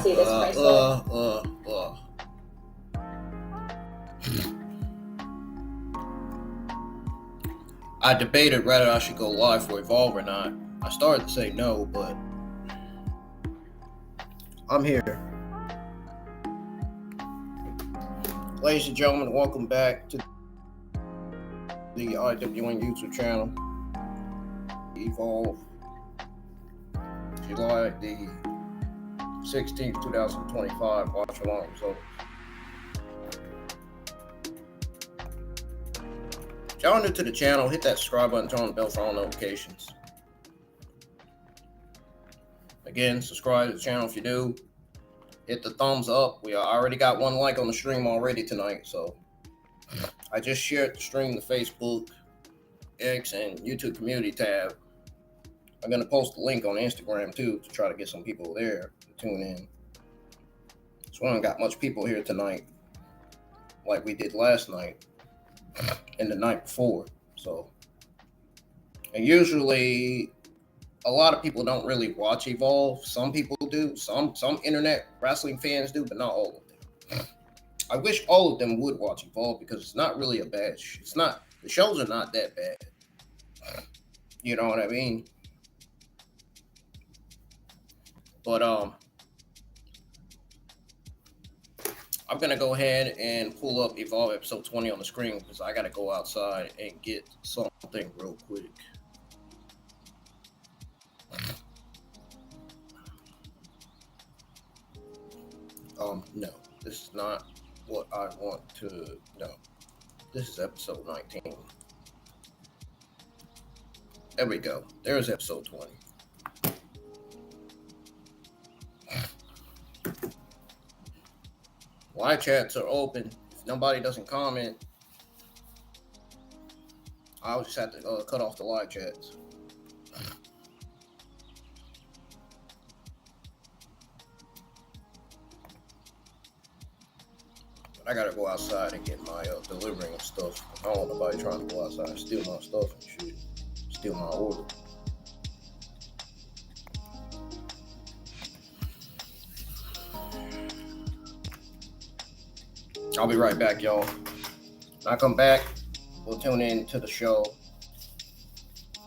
See this bracelet? I debated whether I should go live for Evolve or not. I started to say no, but I'm here. Ladies and gentlemen, welcome back to the IWN YouTube channel. Evolve, July the 16th, 2025. Watch along results. If y'all new to the channel, hit that subscribe button, turn on the bell for all notifications. Again, subscribe to the channel if you do. Hit the thumbs up. We already got 1 like on the stream already tonight, so I just shared the stream to Facebook, X, and YouTube community tab. I'm gonna post the link on Instagram too to try to get some people there to tune in. So we don't got much people here tonight, like we did last night and the night before. So, and usually a lot of people don't really watch Evolve. Some people do. Some internet wrestling fans do, but not all of them. I wish all of them would watch Evolve because it's not really a bad. It's not. The shows are not that bad. You know what I mean? But I'm gonna go ahead and pull up Evolve episode 20 on the screen because I gotta go outside and get something real quick. No, this is not what I want to know. This is episode 19. There we go. There's episode 20. Live chats are open. If nobody doesn't comment, I'll just have to cut off the live chats. I gotta go outside and get my delivering of stuff. I don't want nobody trying to go outside and steal my stuff and shit. Steal my order. I'll be right back, y'all. When I come back, we'll tune in to the show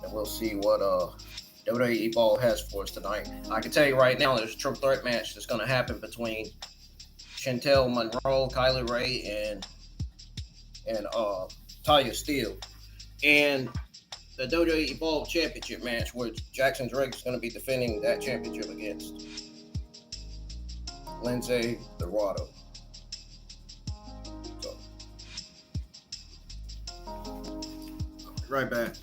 and we'll see what WWE Evolve has for us tonight. I can tell you right now, there's a triple threat match that's going to happen between Chantel Monroe, Kylie Rae, and Tyra Mae Steele, and the WWE Evolve Championship match where Jackson Drake is going to be defending that championship against Lince Dorado. So, I'll be right back.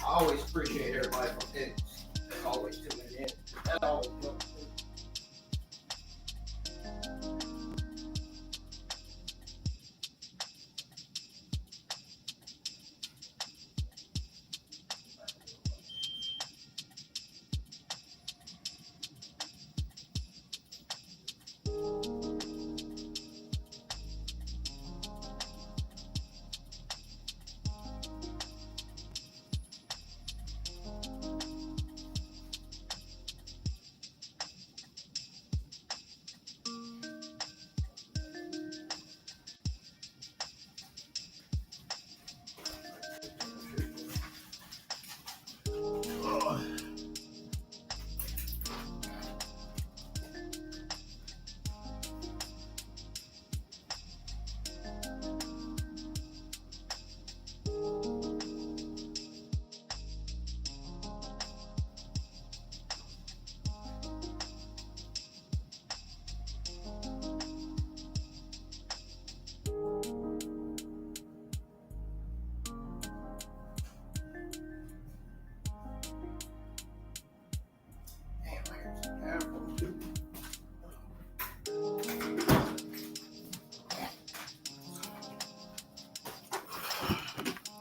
I always appreciate everybody from X. That's always tuning in. That always helps.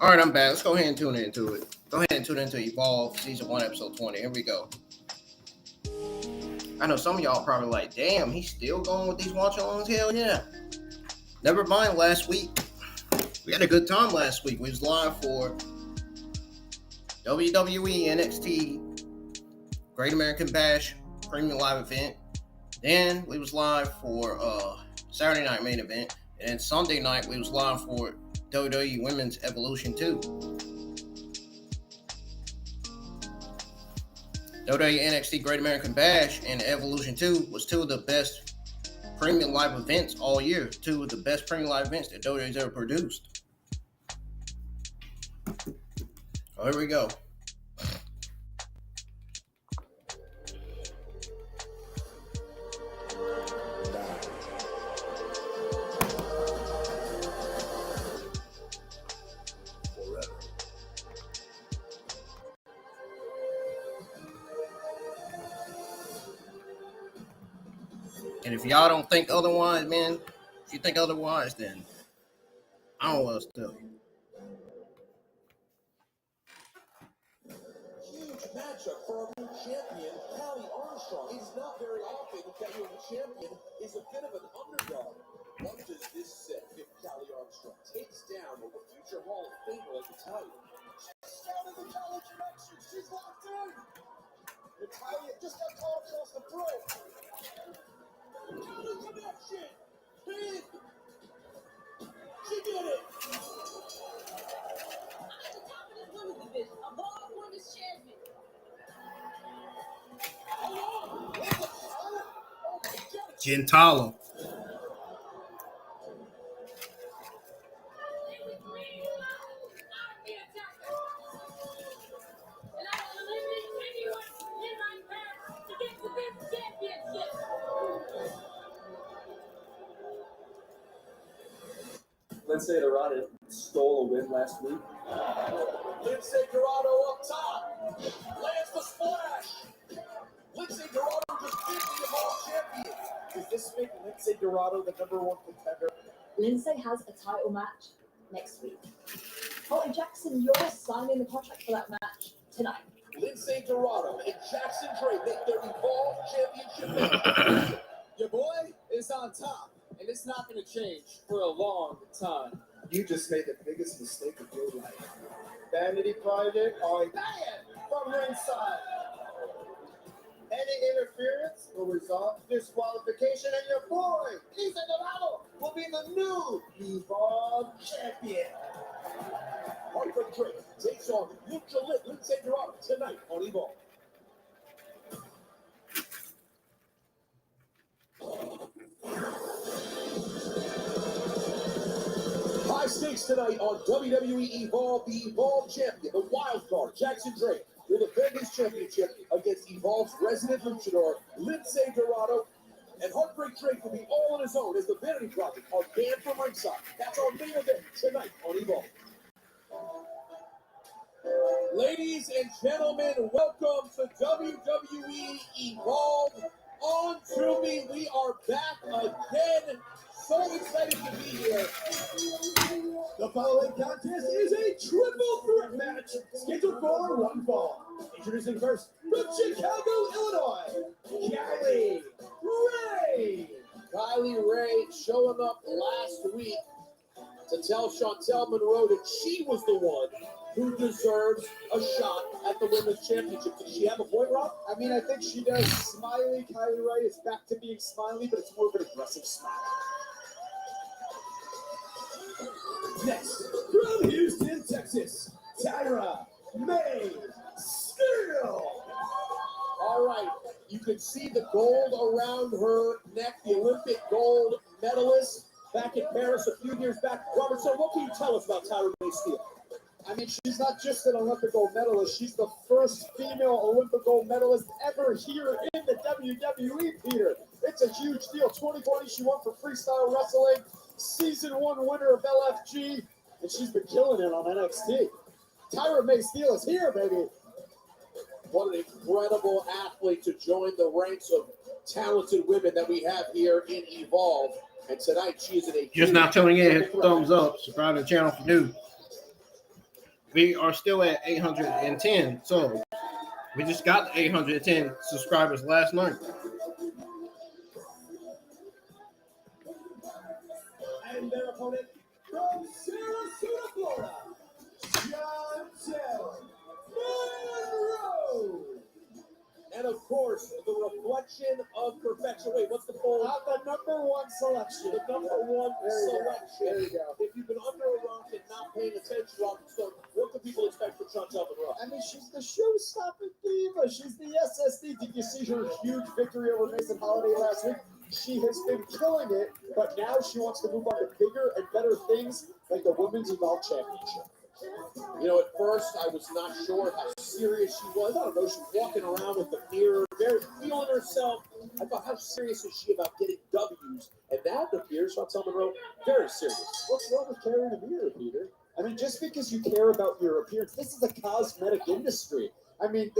All right, I'm back. Let's go ahead and tune into it. Go ahead and tune into Evolve Season 1, Episode 20. Here we go. I know some of y'all probably like, damn, he's still going with these watch-alongs? Hell yeah. Never mind last week. We had a good time last week. We was live for WWE NXT Great American Bash Premium Live event. Then we was live for Saturday night main event. And Sunday night we was live for WWE Women's Evolution 2. WWE NXT Great American Bash and Evolution 2 was two of the best premium live events all year. Two of the best premium live events that WWE's ever produced. Oh, here we go. And if y'all don't think otherwise, man, if you think otherwise, then I don't know what else to tell you. Huge matchup for our new champion, Kylie Armstrong. It's not very often that your champion is a bit of an underdog. What does this say if Kylie Armstrong takes down a future Hall of Famer like Natalia? She's scouting the college connection. She's locked in. Natalia just got caught across the throat. College connection. Pin. She did it. I'm at the top of this women's division. I'm Raw Women's Champion. Gentalo. And I will eliminate anyone in my path to get to this championship. Lince Dorado stole a win last week. Lince Dorado up top. Lands the splash. Lince Dorado just beat the Evolve champion. Does this make Lince Dorado the #1 contender? Lince has a title match next week. Holly Jackson, you're signing the contract for that match tonight. Lince Dorado and Jackson Drake make their Evolve championship match. Your boy is on top, and it's not going to change for a long time. You just made the biggest mistake of your life. Vanity Project are banned from ringside. Any interference will result in disqualification, and your boy, Lince Dorado, will be the new Evolve champion. Heartbreak Drake takes on Lucha Lit Lince Dorado tonight on Evolve. High stakes tonight on WWE Evolve. The Evolve champion, the wild card, Jackson Drake, will defend his championship against Evolve's resident luchador, Lince Dorado. And Heartbreak Drake will be all on his own as the Vanity Project are banned from ringside. That's our main event tonight on Evolve. Ladies and gentlemen, welcome to WWE Evolve on Tubi. We are back again. So excited to be here. The following contest is a triple threat match scheduled for one fall. Introducing first from Chicago, Illinois, Kylie Rae. Kylie Rae showing up last week to tell Chantel Monroe that she was the one who deserves a shot at the Women's Championship. Does she have a point, Rob? I mean, I think she does. Smiley Kylie Rae is back to being smiley, but it's more of an aggressive smile. Next, from Houston, Texas, Tyra Mae Steele. All right, you can see the gold around her neck, the Olympic gold medalist back in Paris a few years back. Robert, so what can you tell us about Tyra Mae Steele? I mean, she's not just an Olympic gold medalist. She's the first female Olympic gold medalist ever here in the WWE, Peter. It's a huge deal. 2020, she won for freestyle wrestling. Season 1 winner of LFG. And she's been killing it on NXT. Tyra Mae Steele is here, baby. What an incredible athlete to join the ranks of talented women that we have here in Evolve. And tonight, she is in a Just now tuning in, hit the thumbs up. Subscribe to the channel if you're new. We are still at 810. So we just got 810 subscribers last night. And their opponent from Sarasota, Florida, Chantel Monroe. And of course, the reflection of perfection. Wait, what's the poll? The number one selection. The number one selection. There you go. If you've been under a rock and not paying attention, Robert Stone, what do people expect from Chantel Monroe? I mean, she's the show-stopping diva. She's the SSD. Did you see her huge victory over Mason Holiday last week? She has been killing it, but now she wants to move on to bigger and better things like the Women's Evolve Championship. You know, at first I was not sure how serious she was. I don't know, she was walking around with the mirror, very feeling herself. I thought, how serious is she about getting W's? And now it appears, Chantel Monroe, very serious. What's wrong with carrying a mirror, Peter? I mean, just because you care about your appearance, this is a cosmetic industry. I mean,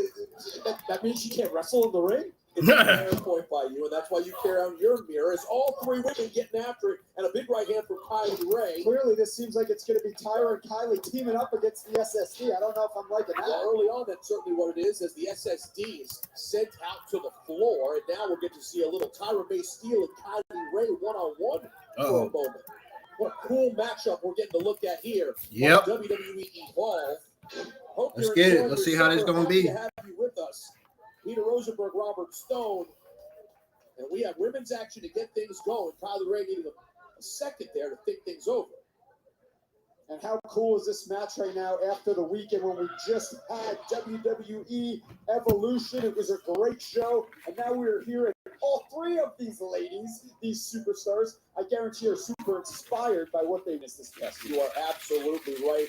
that means you can't wrestle in the ring? It's a fair point by you, and that's why you carry out your mirror. It's all three women getting after it, and a big right hand from Kylie Rae. Clearly, this seems like it's going to be Tyra and Kylie teaming up against the SSD. I don't know if I'm liking that. Well, early on, that's certainly what it is, as the SSD is sent out to the floor, and now we'll get to see a little Tyra Mae Steele and Kylie Rae one-on-one for a moment. What a cool matchup we're getting to look at here. Yep. On WWE Evolve. Hope Let's you're get it. enjoying Let's your see how this summer. gonna Happy be. to have you with us. Peter Rosenberg, Robert Stone. And we have women's action to get things going. Kylie Rae needing a second there to think things over. And how cool is this match right now after the weekend when we just had WWE Evolution? It was a great show. And now we're here, and all three of these ladies, these superstars, I guarantee are super inspired by what they missed this past week. You are absolutely right.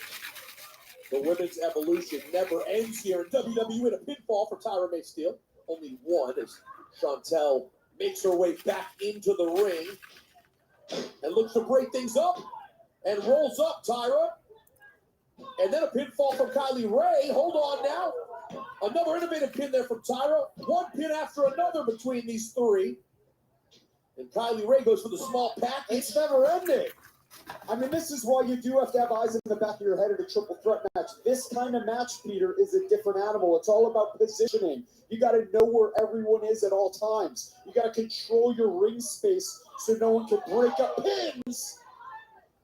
The women's evolution never ends here in WWE. A pinfall for Tyra Mae Steele. Only one as Chantel makes her way back into the ring and looks to break things up and rolls up Tyra. And then a pinfall from Kylie Rae. Hold on now. Another innovative pin there from Tyra. One pin after another between these three. And Kylie Rae goes for the small package. It's never ending. I mean, this is why you do have to have eyes in the back of your head at a triple threat match. This kind of match, Peter, is a different animal. It's all about positioning. You got to know where everyone is at all times. You got to control your ring space so no one can break up pins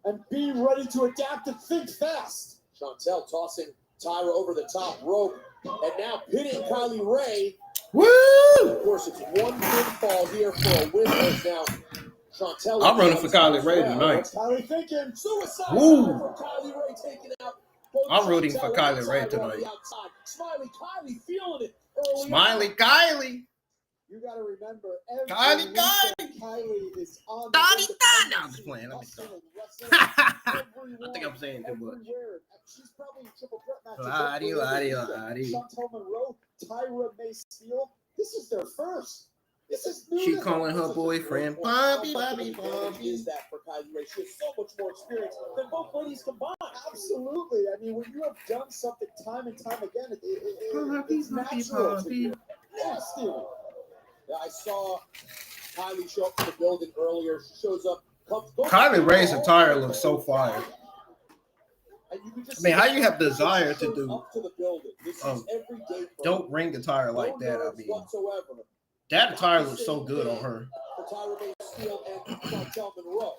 and be ready to adapt and think fast. Chantel tossing Tyra over the top rope and now pinning Kylie Rae. Woo! Of course, it's one pinfall here for a win now. Chantel, I'm running for Kylie Rae tonight. What's Kylie thinking? Suicide Woo. from Kylie Rae taking out both I'm rooting for Chantel Kylie and Rae Tyra on tonight. the outside. Smiley Kylie feeling it early Smiley on. Kylie. You got to remember, every Kylie, weekend, Kylie is on the Kylie, independent no, I'm just playing. Let me scene, stop. wrestling, I think I'm saying too much. everywhere. She's probably in triple threat matches. Lottie, every lottie, weekend. lottie. Chantel Monroe, Tyra Mae Steele. This is their first. This is new. She to calling them. her boyfriend Bobby, Bobby, Bobby. Is that for Kylie Rae? She has so much more experience than both ladies combined. Absolutely. I mean, when you have done something time and time again, Bobby, it's Bobby, natural to Bobby. you. Yeah, Steele. Yeah, I saw Kylie show up to the building earlier. She shows up. Kylie Rae's attire looks so fire. And you can just I mean, see how her you have desire to shows do up to the building. This is every day for dope her. ring attire like No that? I nerves mean, whatsoever. that attire looks so good on her. For Tyra Mae Steele and Chantel Monroe.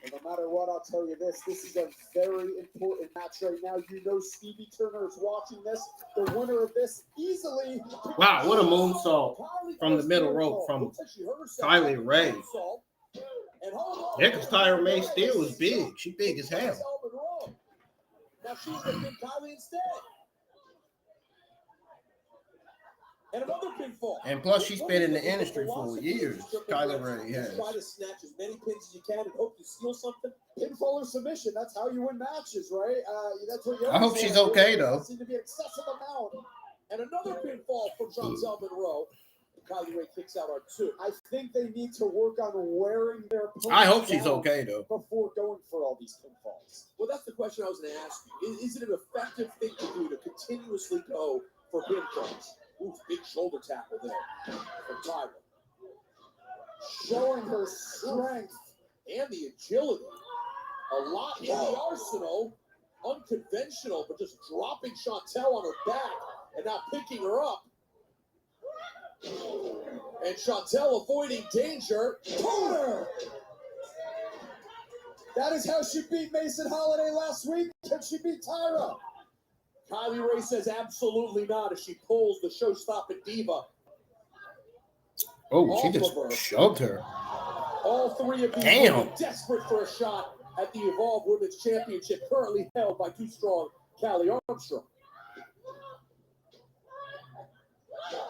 And no matter what, I'll tell you this is a very important match right now. You know Stevie Turner is watching this. The winner of this easily. Wow, what a moonsault Kylie from the goes middle for a rope fall. from Looks like she hurt herself. Kylie Rae. Moonsault. And hold on. Yeah, because Tyra Mae Steele is big. She big as hell. Chantel Monroe. Now she's going to pin Kylie instead. And another pinfall. And plus, she's been in the industry for years. Kylie Rae has. Try to snatch as many pins as you can and hope you steal something. Pinfall or submission. That's how you win matches, right? That's what you I hope she's okay, though. Seems to be an excessive amount. And another pinfall from Chantel Monroe. Kylie Rae kicks out our two. I think they need to work on wearing their opponents I hope she's down okay, though. before going for all these pinfalls. Well, that's the question I was going to ask you. Is it an effective thing to do to continuously go for pinfalls? Ooh, big shoulder tackle there from Tyra. Showing her strength. And the agility. A lot in the arsenal unconventional, but just dropping Chantel on her back and now picking her up. And Chantel avoiding danger. Corner! That is how she beat Mason Holiday last week. Can she beat Tyra? Kylie Rae says absolutely not as she pulls the show-stopping diva. Oh, she Off just of her. shoved her. All three of these Damn. women desperate for a shot at the Evolve Women's Championship, currently held by too strong Callie Armstrong.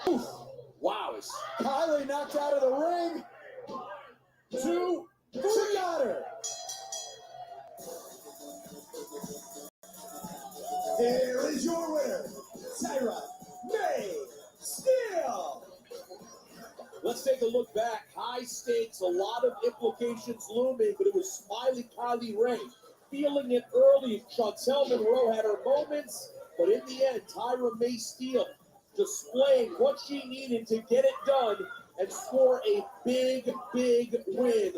Oof. Wow. Kylie knocked out of the ring. 2, 3. She got her. Here is your winner, Tyra Mae Steele. Let's take a look back. High stakes, a lot of implications looming, but it was Smiley Kylie Rae feeling it early. Chantel Monroe had her moments, but in the end, Tyra Mae Steele displaying what she needed to get it done and score a big, big win.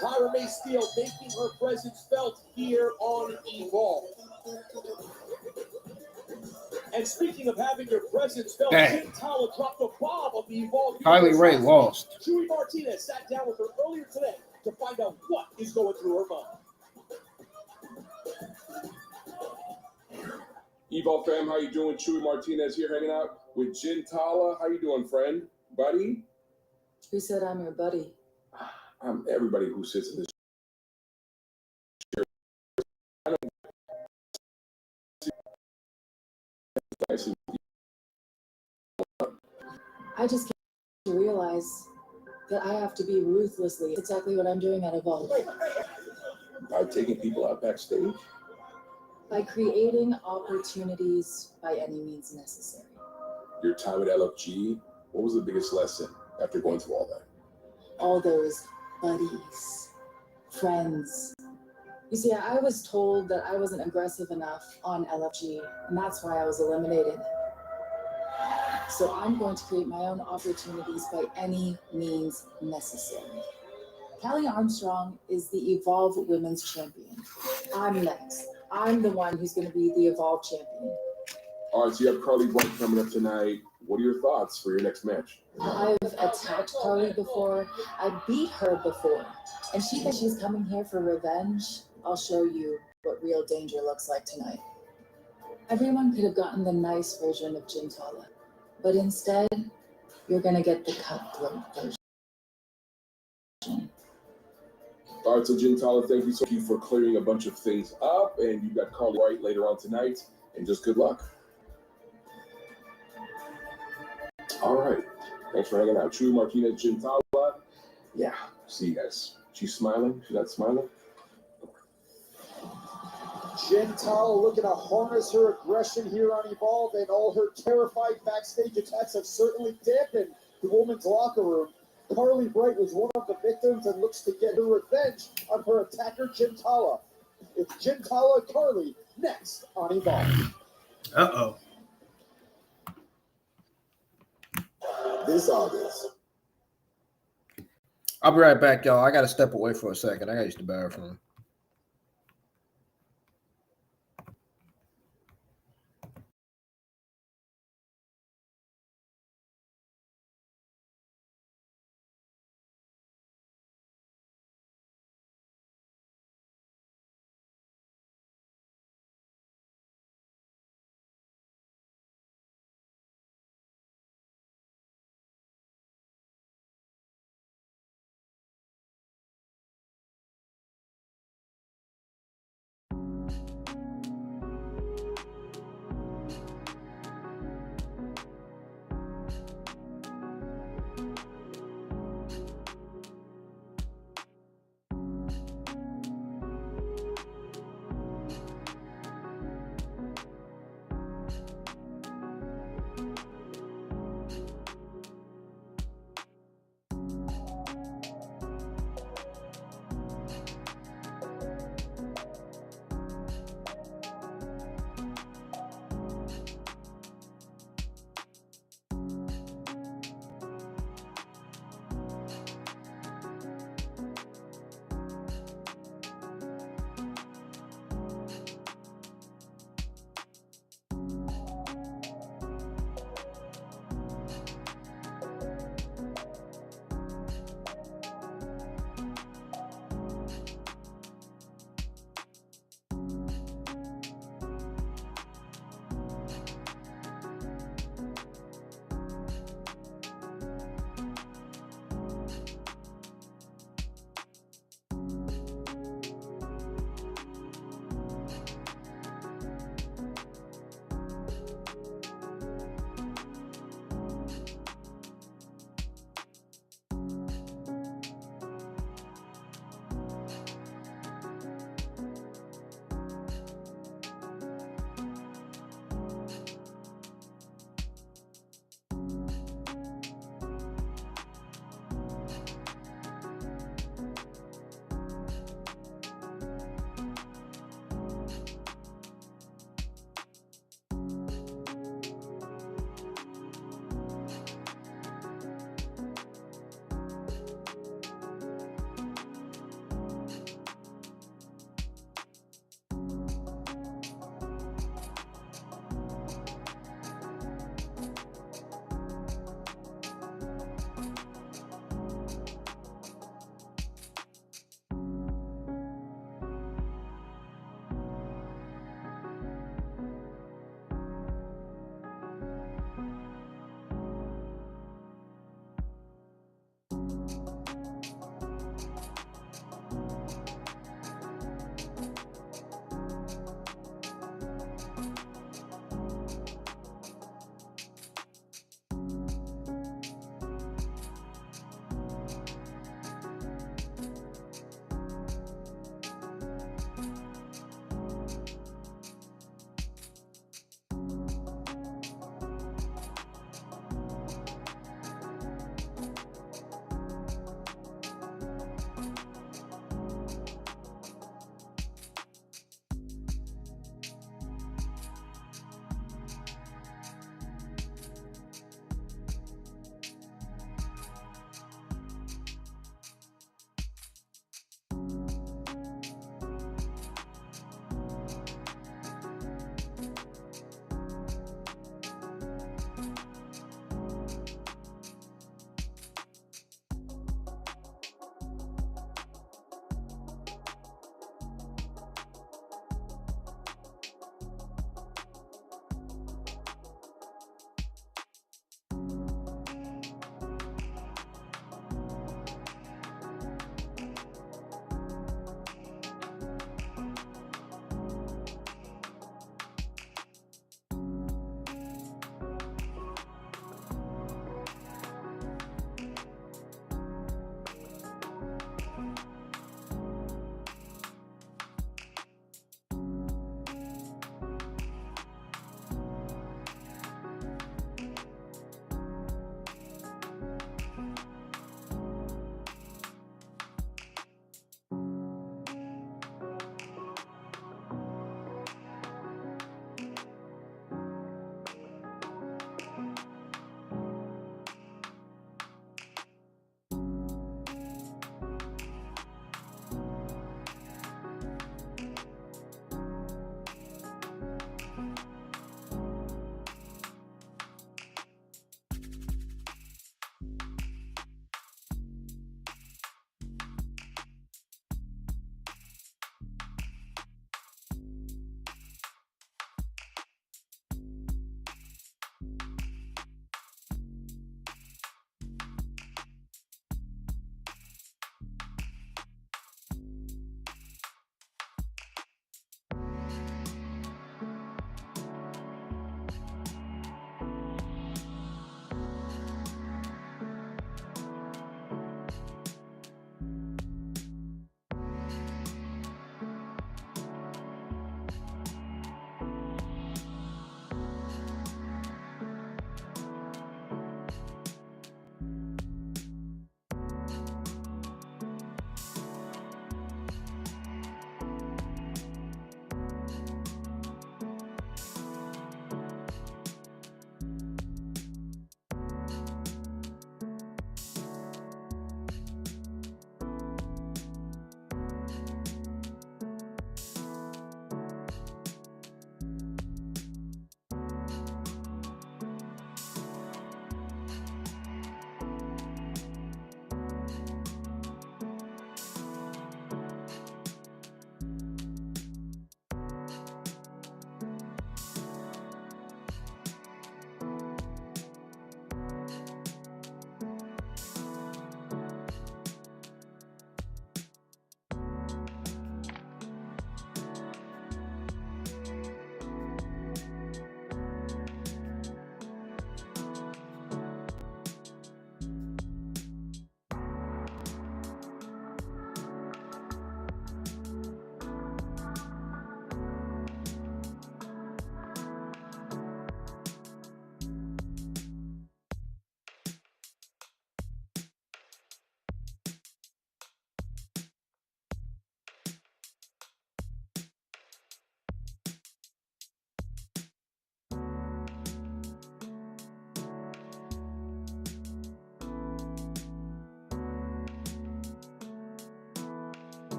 Tyra Mae Steele making her presence felt here on Evolve. And speaking of having your presence felt, Dang. Chantel dropped a bomb on the Evolve. Kylie Rae lost. Chewy Martinez sat down with her earlier today to find out what is going through her mind. Evolve fam, how you doing? Chewy Martinez here, hanging out with Jin Tala. How you doing, friend? Buddy? Who said I'm your buddy? I'm everybody who sits in this chair. I just came to realize that I have to be ruthlessly. It's exactly what I'm doing at Evolve. By taking people out backstage. By creating opportunities by any means necessary. Your time at LFG, what was the biggest lesson after going through all that? All those buddies, friends. You see, I was told that I wasn't aggressive enough on LFG, and that's why I was eliminated. So I'm going to create my own opportunities by any means necessary. Callie Armstrong is the Evolve Women's Champion. I'm next. I'm the one who's going to be the Evolve Champion. All right, so you have Carly Rae coming up tonight. What are your thoughts for your next match? I've attacked Carly before. I beat her before. And she thinks she's coming here for revenge. I'll show you what real danger looks like tonight. Everyone could have gotten the nice version of Jin Tala, but instead, you're going to get the cutthroat version. All right, so Jin Tala, thank you so much for clearing a bunch of things up, and you got Carly Rae later on tonight, and just good luck. All right, thanks for hanging out. Chewy Martinez, Jin Tala. Yeah, see you guys. She's smiling. She's not smiling. Chantel looking to harness her aggression here on Evolve, and all her terrified backstage attacks have certainly dampened the women's locker room. Carly Bright was one of the victims and looks to get her revenge on her attacker, Chintala. It's Chintala and Carly next on Evolve. Uh-oh. This August. I'll be right back, y'all. I got to step away for a second. I got to use the bathroom.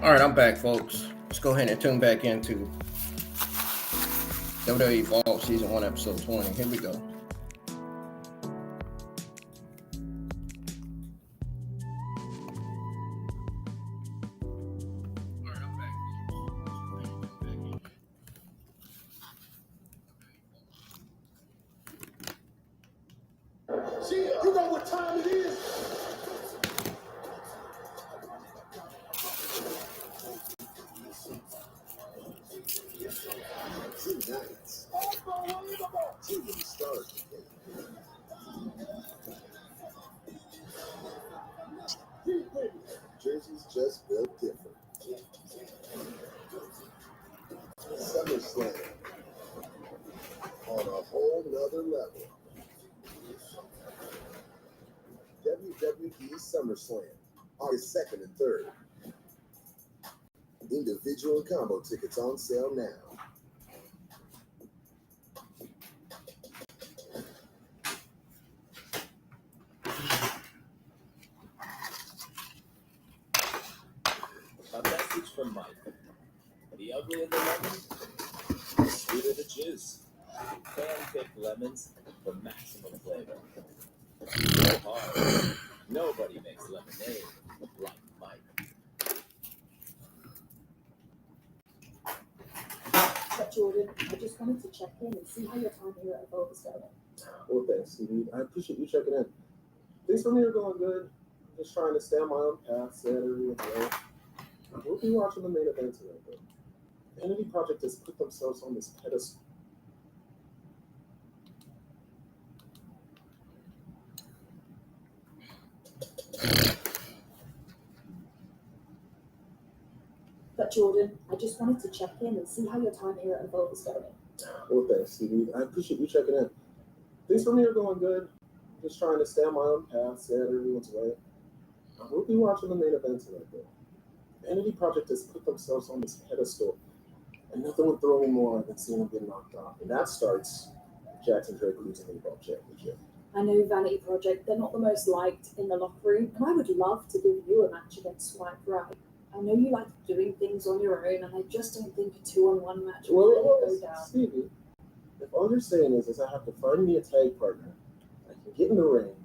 All right, I'm back, folks. Let's go ahead and tune back into WWE Evolve Season 1, Episode 20. Here we go. See, you know what time it is? Tonight's unbelievable TV stars. Jersey's just built different. SummerSlam on a whole nother level. WWE SummerSlam, August 2nd and 3rd. Individual and combo tickets on sale now. A message from Mike. The uglier the lemon, the sweeter the juice. Hand-picked lemons for maximum flavor. Go hard. Nobody makes lemonade like Mike. But Jordan, I just wanted to check in and see how your time here at Evolve is going. Well, thanks, Stevie. I appreciate you checking in. Things for me are going good. I'm just trying to stay on my own path, set everything right. We'll be watching the main event tonight, though. The Entity Project has put themselves on this pedestal. But Jordan, I just wanted to check in and see how your time here at Evolve is going. Well, thanks, Stevie. I appreciate you checking in. Things for me are going good. I'm just trying to stay on my own path, set everyone's way. We'll be watching the main event tonight, though. The Entity Project has put themselves on this pedestal, and nothing would throw me more than seeing them get knocked off. And that starts with Jackson Drake losing the Evolve Championship. I know Vanity Project, they're not the most liked in the locker room, and I would love to give you a match against Swipe Right. I know you like doing things on your own, and I just don't think a 2-on-1 match will really go down. Stevie, if all you're saying is I have to find me a tag partner, I can get in the ring,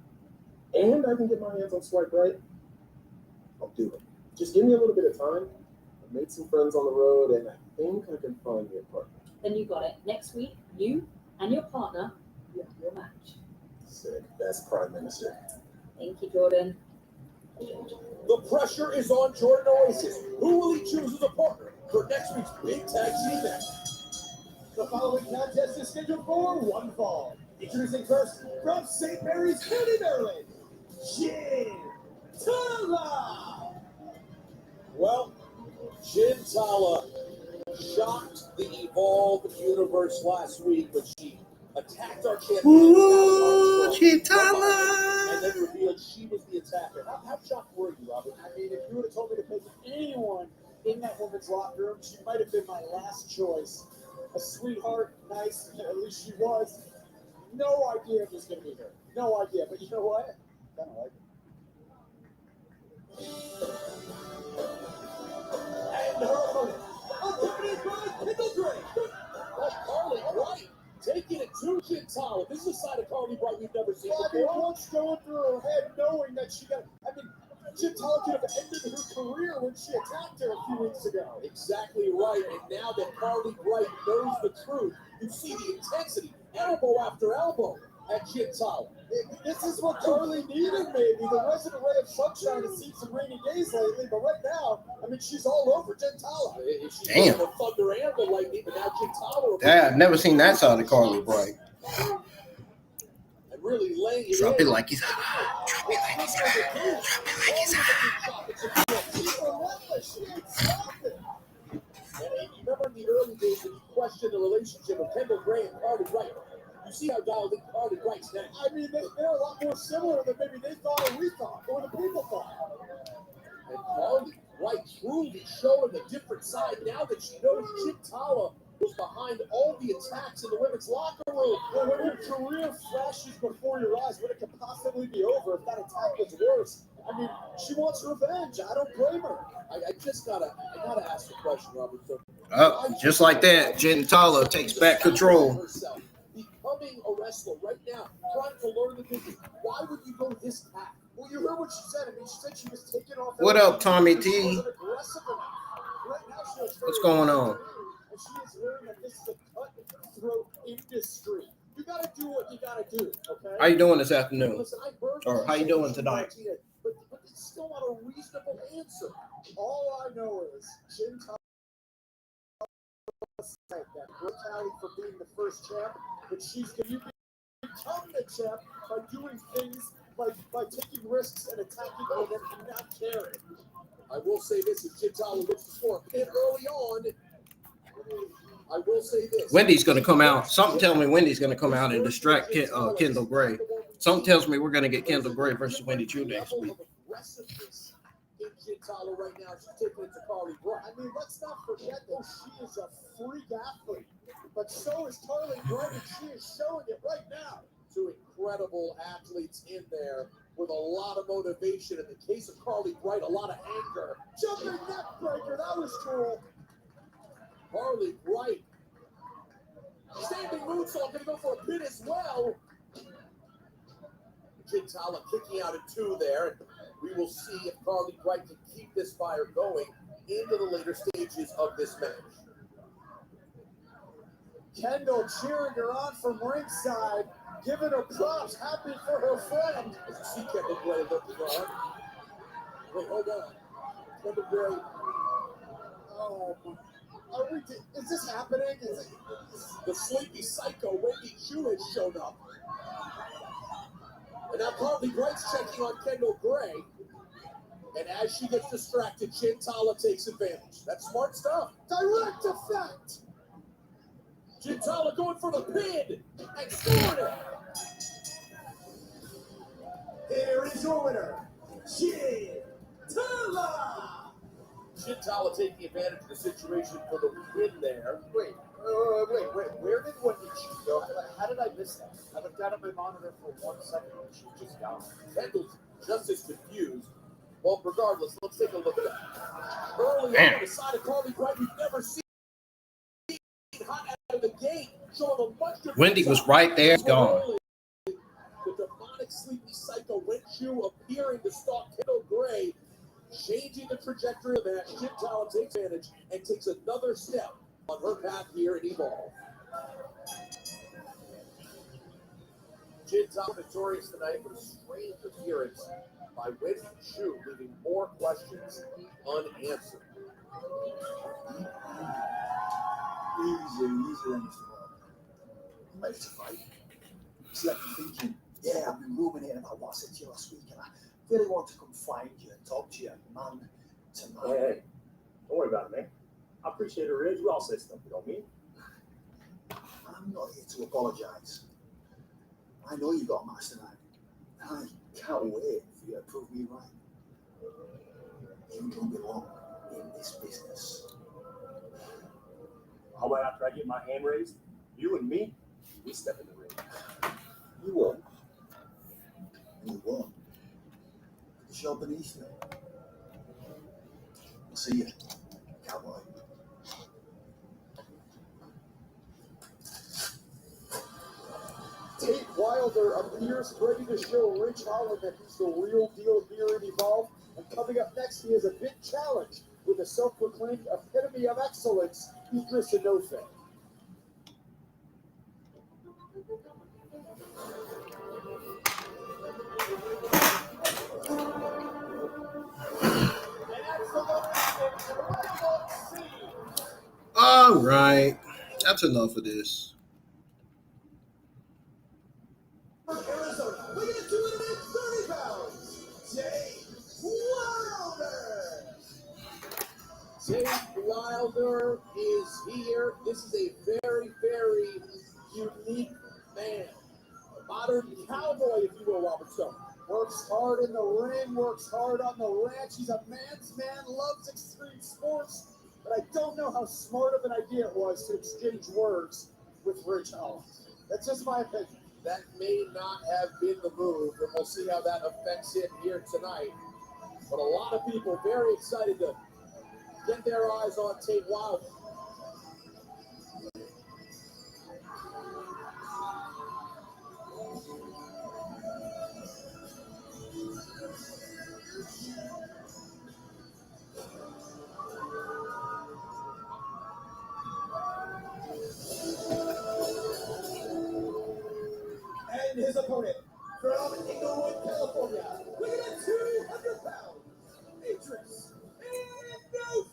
and I can get my hands on Swipe Right, I'll do it. Just give me a little bit of time. I've made some friends on the road, and I think I can find me a partner. Then you got it. Next week, you and your partner, you have your match. Sick. That's Prime Minister. Thank you, Jordan. The pressure is on Jordan Oasis. Who will he choose as a partner for next week's big tag team match? The following contest is scheduled for one fall. Introducing first from St. Mary's County, Maryland, Chantel. Well, Chantel shocked the Evolve universe last week when she attacked our champion. And then revealed she was the attacker. How shocked were you, Robert? I mean, if you would have told me to pick anyone in that woman's locker room, she might have been my last choice. A sweetheart, nice, at least she was. No idea it was going to be her. No idea, but you know what? I kind of like it. And her opponent, accompanied by Pickle Drake. Oh, Carly Bright taking it to Chantel. This is a side of Carly Bright we've never seen Well, I mean, before. what's going through her head knowing that she got... I mean, Chantel could have ended her career when she attacked her a few weeks ago. Exactly right. And now that Carly Bright knows the truth, you see the intensity, elbow after elbow at Chantel. This is what Carly needed, maybe. The resident ray of sunshine has seen some rainy days lately, but right now, I mean, she's all over Chantel. She's Damn. the thunder and the lightning, but now Chantel. I've never seen that side of Carly Bright. And really laying it Drop in. it like he's hot. Drop it like he's hot. Drop it like he's hot. She's relentless. She ain't stopping. And you remember in the early days when you questioned the relationship of Kendall Gray and Carly Bright. You see how dialed in Carly Bright's neck. I mean, they're a lot more similar than maybe they thought or we thought, or the people thought. And Carly Bright truly showing a different side now that she knows Chantel was behind all the attacks in the women's locker room. Well, when your career flashes before your eyes, when it could possibly be over if that attack was worse. I mean, she wants revenge. I don't blame her. I gotta ask the question, Robert. So, Just like that, Gentala takes back control. herself, becoming a wrestler right now, trying to learn the business. Why would you go this path? Well, you heard what she said. I mean, she said she was taking off. What up, Tommy She T? wasn't aggressive enough. Right now, she was What's going on? And she has learned that this is a cutthroat industry. You gotta do what you gotta do, okay? How you doing this afternoon? Listen, I heard Or how you doing tonight? But it's still not a reasonable answer. All I know is Chantel said that Kylie for being the first champ, but she's going to become the champ by doing things by taking risks and attacking women and not caring. I will say this: if Chantel looks to score a pin early on, I will say this: Wendy's going to come out. Something tells me Wendy's going to come out and distract Kendall Gray. Something tells me we're going to get Kendall Gray versus Wendy Choo next week. In Chantel right now, she's taking it to Kylie Rae. I mean, let's not forget that she is a freak athlete, but so is Kylie Rae, and she is showing it right now. Two incredible athletes in there with a lot of motivation. In the case of Kylie Rae, a lot of anger. Jumping neck breaker, that was cool. Kylie Rae, standing moonsault, gonna go for a pin as well. Gintala kicking out at 2 there. We will see if Kylie Rae can keep this fire going into the later stages of this match. Kendall cheering her on from ringside, giving her props, happy for her friend. As you see Kendall Gray looking on. Wait, hold on. Kendall Gray. Oh, is this happening? The sleepy psycho Wendy Choo has shown up. And now Kylie Rae's checking on Kendall Gray. And as she gets distracted, Gintala takes advantage. That's smart stuff. Direct effect. Gintala going for the pin and scoring it. Here is your winner, Gintala. Gintala taking advantage of the situation for the win there. Wait, where did Wendy Choo go? How did I miss that? I looked down at my monitor for 1 second and she was just gone. Kendall's just as confused. Well, regardless, let's take a look at that. Early on the side of Kylie Rae, we've never seen hot out of the gate. Showing a much different Wendy was right there, gone. The demonic sleepy psycho Wendy Choo appearing to stalk Kendall Gray, changing the trajectory of that. Gintala takes advantage and takes another step on her path here at Evolve. Gintala victorious tonight with a strange appearance by Wendy Choo, leaving more questions unanswered. Easy, Mr. Wall. Ready to fight? It's like you're thinking, yeah, I've been ruminating about what I said to you last week, and I really want to come find you and talk to you, man to man. Hey, don't worry about it, man. I appreciate it, Reg. We all say stuff we don't mean. I'm not here to apologize. I know you got a mastermind, and I can't wait for you to prove me right. You don't belong in this business. How about after I get my hand raised, you and me, we step in the ring. You won't. You won't. Because you're beneath me. I'll see you, cowboy. Tate Wilder appears ready to show Rich Holland that he's the real deal here at Evolve. And coming up next, he has a big challenge with a self-proclaimed epitome of excellence, Idris Enofe. All right. That's enough of this. Arizona, we're going to do it at 30 pounds. Tate Wilder. Tate Wilder is here. This is a very, very unique man. A modern cowboy, if you will, Robert Stone. Works hard in the ring, works hard on the ranch. He's a man's man, loves extreme sports. But I don't know how smart of an idea it was to exchange words with Rich Holland. That's just my opinion. That may not have been the move, and we'll see how that affects him here tonight. But a lot of people very excited to get their eyes on Tate Wilder. And his opponent from Inglewood, California, weighing at 200 pounds, Idris Inoue.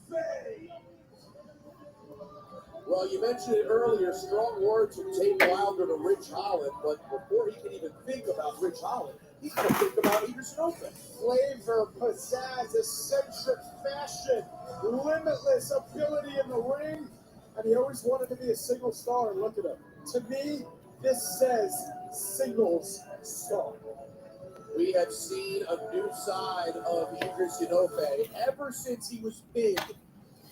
Well, you mentioned it earlier, strong words from Tate Wilder to Rich Holland, but before he can even think about Rich Holland, he's going to think about Idris Inoue. Flavor, pizzazz, eccentric fashion, limitless ability in the ring, and he always wanted to be a single star, and look at him. To me, this says singles star. We have seen a new side of Idris Inoue ever since he was big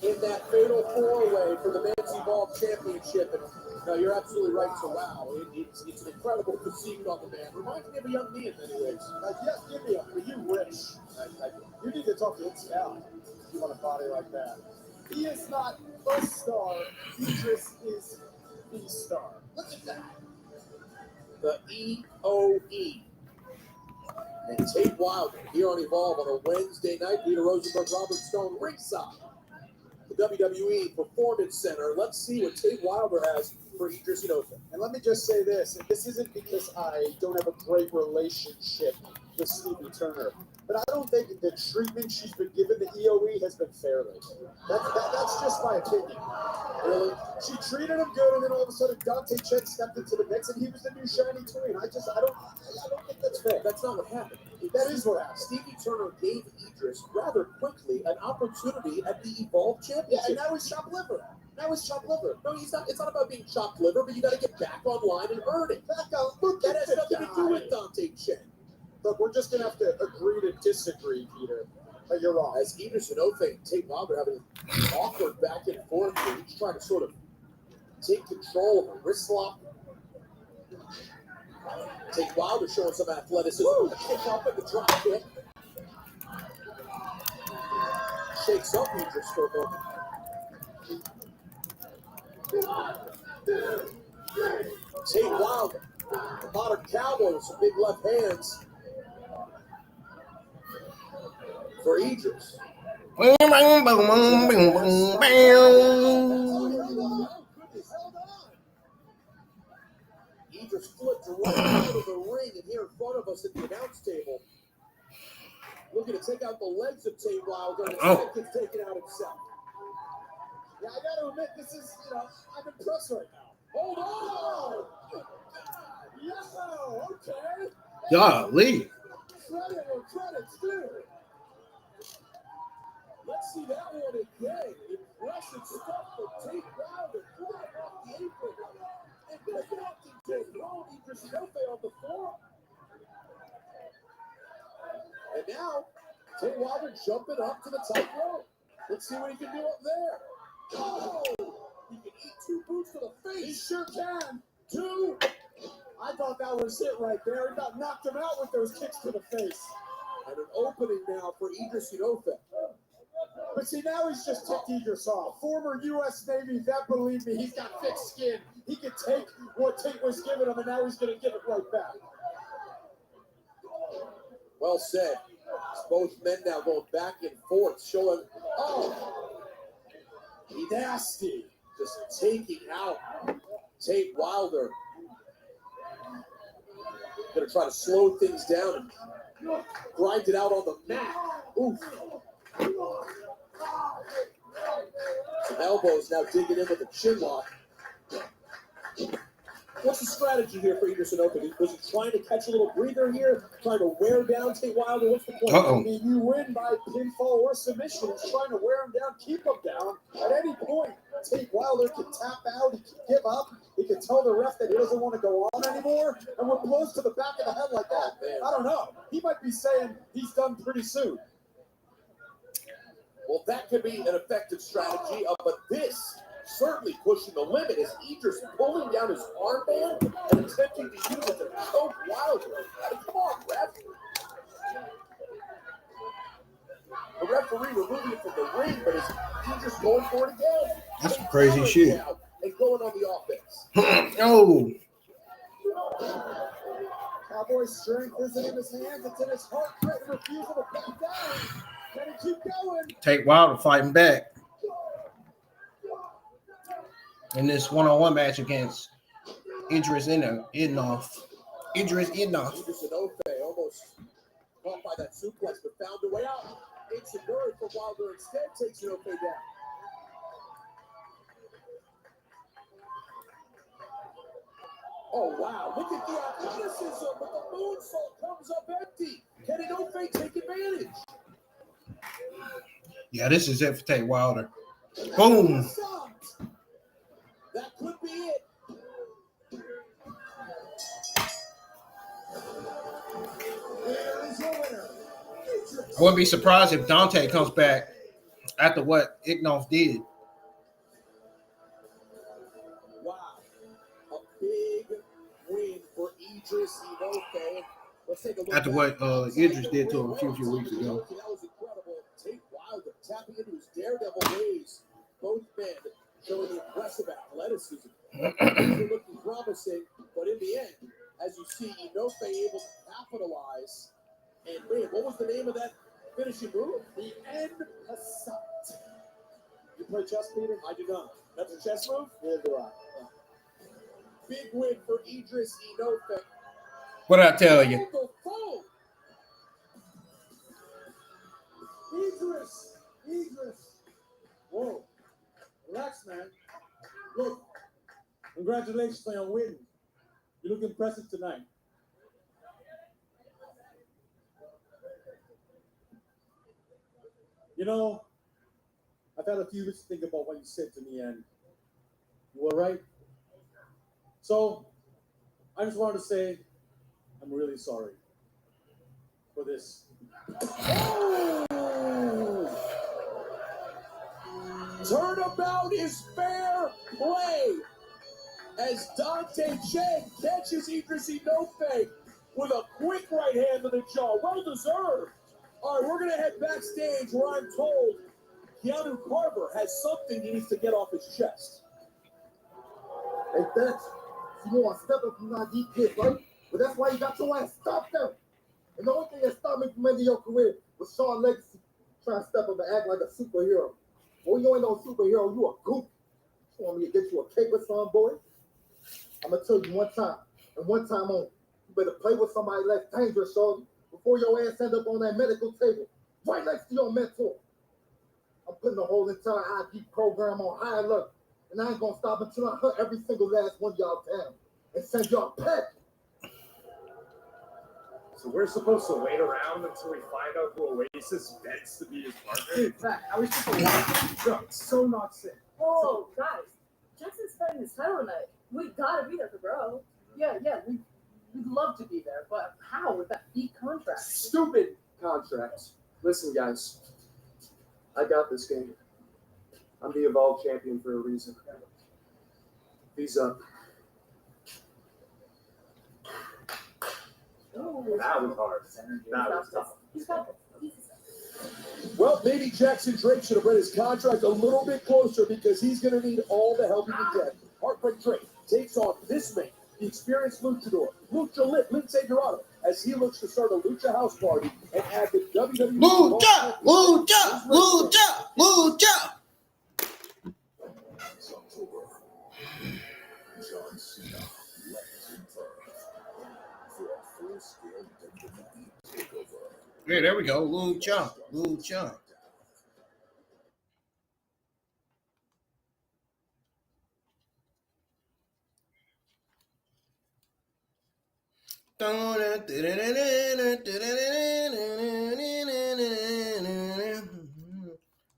in that fatal four-way for the Men's Evolve Championship. And no, you're absolutely right. So wow, it's an incredible physique on the man. Reminds me of a young me in many ways. Yes, give me up, but you wish. You need to talk to Vince Allen if you want a body like that. He is not a star. Idris is the star. Look at that. The EOE. And Tate Wilder here on Evolve on a Wednesday night. Peter Rosenberg, Robert Stone, ringside. The WWE Performance Center. Let's see what Tate Wilder has for Idris Inoue. And let me just say this, and this isn't because I don't have a great relationship with Stevie Turner, but I don't think the treatment she's been given to EOE has been fair lately. That's just my opinion. Really? She treated him good, and then all of a sudden Dante Chen stepped into the mix, and he was the new shiny toy. And I don't think that's fair. That's not what happened. That is what happened. Stevie Turner gave Idris rather quickly an opportunity at the Evolve Championship. Yeah, and now he's chopped liver. No, he's not. It's not about being chopped liver, but you got to get back online and earn it. Back out. Look, that has nothing to do with Dante Chen. Look, we're just gonna have to agree to disagree, Peter. But you're wrong. As Idris Inoue and Tate Wilder having an awkward back and forth here, each trying to sort of take control of a wrist lock. Tate Wilder showing some athleticism. Woo! The kick up and the drop kick. Shakes up Idris for a moment. Tate Wilder, the modern cowboy with some big left hands for Idris. Idris flipped right out of the ring, and here in front of us at the announce table, looking to take out the legs of Tate Wilder, and instead gets taken out himself. Yeah, I got to admit, this is, I'm impressed right now. Hold on! Yo, okay. Golly. Credit where credit's due. Let's see that one again. Impressive stuff for Tate Wilder. Flying off the apron. And connecting to throw Idris Inoue on the floor. And now, Tate Wilder jumping up to the top rope. Let's see what he can do up there. Oh! He can eat two boots to the face. He sure can. Two. I thought that was it right there. He got knocked him out with those kicks to the face. And an opening now for Idris Inoue. But see, now he's just ticked Idris off. Former U.S. Navy vet, believe me, he's got thick skin. He could take what Tate was giving him, and now he's going to give it right back. Well said. It's both men now going back and forth, showing, nasty. Just taking out Tate Wilder. Going to try to slow things down and grind it out on the mat. Oof. Some elbows now digging in with a chin lock. What's the strategy here for Idris Inoue? Was he trying to catch a little breather here? Trying to wear down Tate Wilder? What's the point? I mean, you win by pinfall or submission. He's trying to wear him down, keep him down. At any point, Tate Wilder can tap out. He can give up. He can tell the ref that he doesn't want to go on anymore. And when blows to the back of the head like that, I don't know. He might be saying he's done pretty soon. Well, that could be an effective strategy, but this certainly pushing the limit as Idris pulling down his armband and attempting to use it to choke Wilder. Come on, ref. The referee removing it from the ring, but he's just going for it again. That's some crazy shit. And going on the offense. No. Cowboy's strength isn't in his hands, it's in his heart. Rate and refusal to back down. Can he keep going? Take Wilder fighting back in this one-on-one match against Idris Inoff. Idris Inofe almost caught by that suplex, but found a way out. Insecurity for Wilder instead takes Inofe down. Oh, wow. Look at the athleticism, but the moonsault comes up empty. Can Inofe take advantage? Yeah, this is it for Tate Wilder. Boom. That could be it. There is your winner. I wouldn't be surprised if Dante comes back after what Inoff did. Wow. A big win for Idris Inofe. Let's take a look After what Idris did to him a few weeks ago. That was incredible. Tate Wilder tapping into his daredevil ways. Both men showing impressive athleticism. Things are looking promising, but in the end, as you see, Inofe able to capitalize. And man, what was the name of that finishing move? The end assault. You play chess, Peter? I do not. That's a chess move? Yeah, do I. Big win for Idris Inofe. What did I tell you? Idris. Whoa. Relax, man. Look, congratulations on your win. You look impressive tonight. You know, I've had a few minutes to think about what you said to me, and you were right. So, I just wanted to say I'm really sorry for this. Oh! Turnabout is fair play as Dante Chen catches Idris Inofe with a quick right hand to the jaw. Well deserved. All right, we're going to head backstage where I'm told Keanu Carver has something he needs to get off his chest. Hey, Dex, you want to step up from that deep kids, right? But that's why you got your ass stopped them. And the only thing that stopped me from ending your career was Sean Legacy trying to step up and act like a superhero. Well, you ain't no superhero, you a goof. You want me to get you a cake or something, boy? I'm going to tell you one time, and one time only. You better play with somebody less dangerous, shorty, before your ass end up on that medical table, right next to your mentor. I'm putting the whole entire ID program on high alert, and I ain't going to stop until I hunt every single last one of y'all down and send y'all pet. So we're supposed to wait around until we find out who Oasis bets to be his partner? In fact, I was just watching. No, it's so not sick. Oh, guys, Jackson's fighting his title tonight. We gotta be there for bro. Yeah, we'd love to be there, but how with that fee contract? Stupid contracts. Listen, guys. I got this game. I'm the Evolve champion for a reason. Fees up. That was hard. That was tough. He's got it. Well, maybe Jackson Drake should have read his contract a little bit closer because he's going to need all the help he can get. Heartbreak Drake takes on this man, the experienced luchador, Lucha Lit, Lince Dorado, as he looks to start a Lucha house party and add the WWE. Lucha! John Cena lands in Perth for a full-scale WWE takeover. Yeah, there we go. Lucha.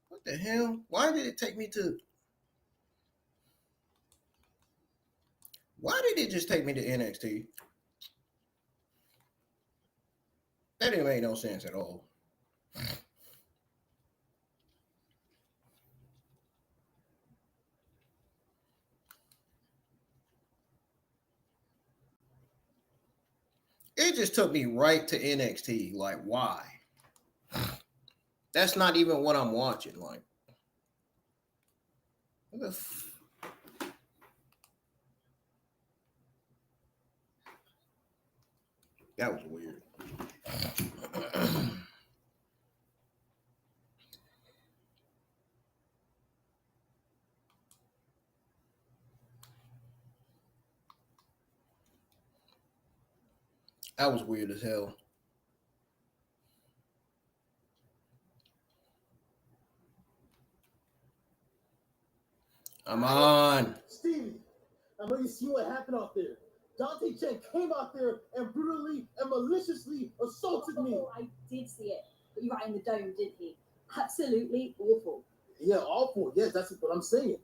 What the hell? Why did it take me to? Why did it just take me to NXT? That didn't make no sense at all. It just took me right to NXT. Like, why? That's not even what I'm watching. Like, what the that was weird. That was weird as hell. I'm on. Stevie, I know you see what happened out there. Dante Chen came out there and brutally and maliciously assaulted me. I did see it. But you right in the dome, didn't he? Absolutely awful. Yeah, awful. Yes, that's what I'm saying.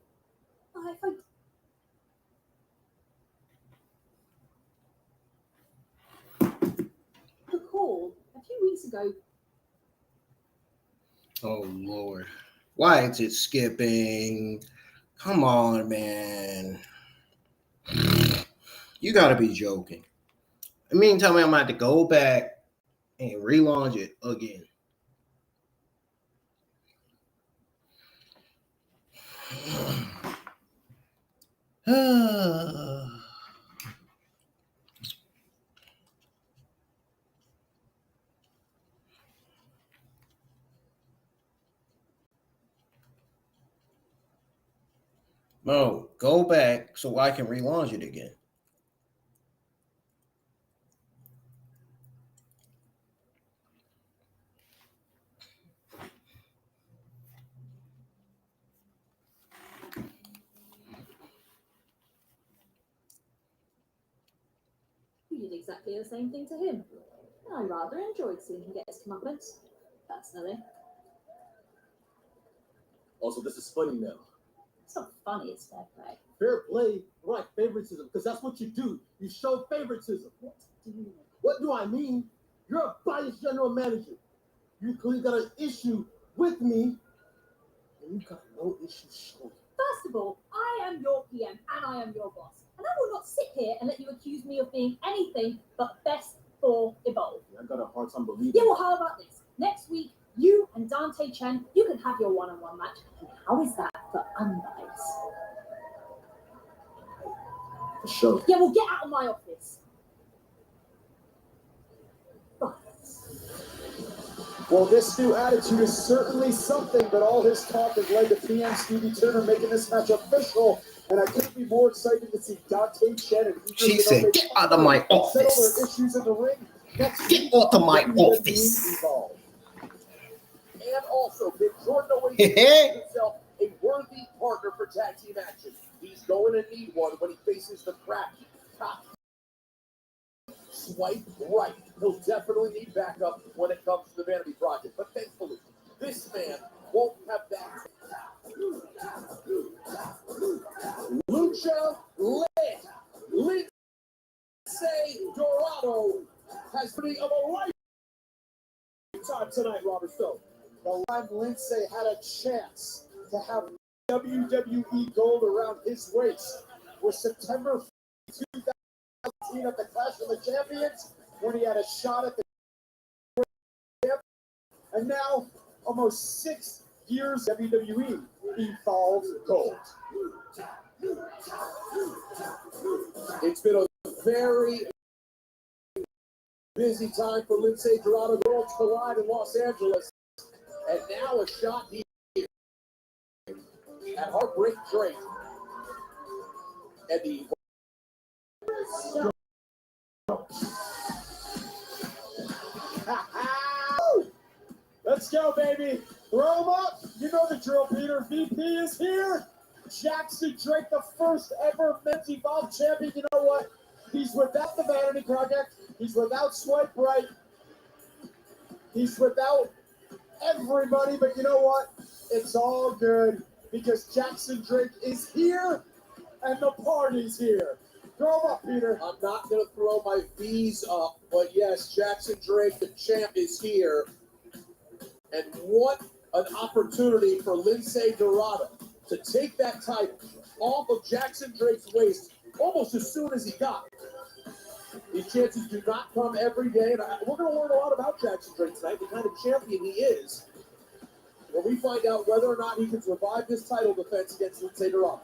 If I recall, a few weeks ago, Oh Lord. Why is it skipping? Come on, man. You gotta be joking. I mean, tell me I'm gonna have to go back and relaunch it again. No, go back so I can relaunch it again. we did exactly the same thing to him. And I rather enjoyed seeing him get his comeuppance, personally. Also, this is funny now. It's not funny, it's fair play. Fair play, right? Favoritism, because that's what you do. You show favoritism. What do you mean? What do I mean? You're a biased general manager. You clearly got an issue with me, and you got no issue showing. First of all, I am your PM and I am your boss. And I will not sit here and let you accuse me of being anything but best for Evolve. I got a hard time believing. Yeah, well, how about this? Next week, you and Dante Chen, you can have your one-on-one match. And how is that for unbiased? For sure. Yeah, well, get out of my office. Well, this new attitude is certainly something, but all his talk has led to PM Stevie Turner making this match official, and I couldn't be more excited to see Dante Chen and She said, "Get out of my settle office. their issues in the ring. Next Get week, out of my WWE office." Evolve. And also, Big Jordan always considers himself a worthy partner for tag team action. He's going to need one when he faces the cracky, cocky, swipe right. He'll definitely need backup when it comes to the Vanity Project. But thankfully, this man won't have that. Lucha Lince Dorado has been of a lifetime tonight, Robert Stone. The live Lince had a chance to have WWE gold around his waist was September 2018 at the Clash of the Champions when he had a shot at the and now almost 6 years WWE Evolve gold. It's been a very busy time for Lince Dorado. Worlds collide in Los Angeles. And now a shot here at Heartbreak Drake. And the Let's go, baby. Throw him up. You know the drill, Peter. VP is here. Jackson Drake, the first ever men's Evolve champion. You know what? He's without the Vanity Project. He's without Swipe Right. He's without everybody. But you know what? It's all good because Jackson Drake is here and the party's here. Throw him up, Peter. I'm not going to throw my V's up, but yes, Jackson Drake, the champ, is here. And what an opportunity for Lince Dorado to take that title off of Jackson Drake's waist almost as soon as he got it. These chances do not come every day, and we're going to learn a lot about Jackson Drake tonight, the kind of champion he is. where we find out whether or not he can survive this title defense against Lince Dorado.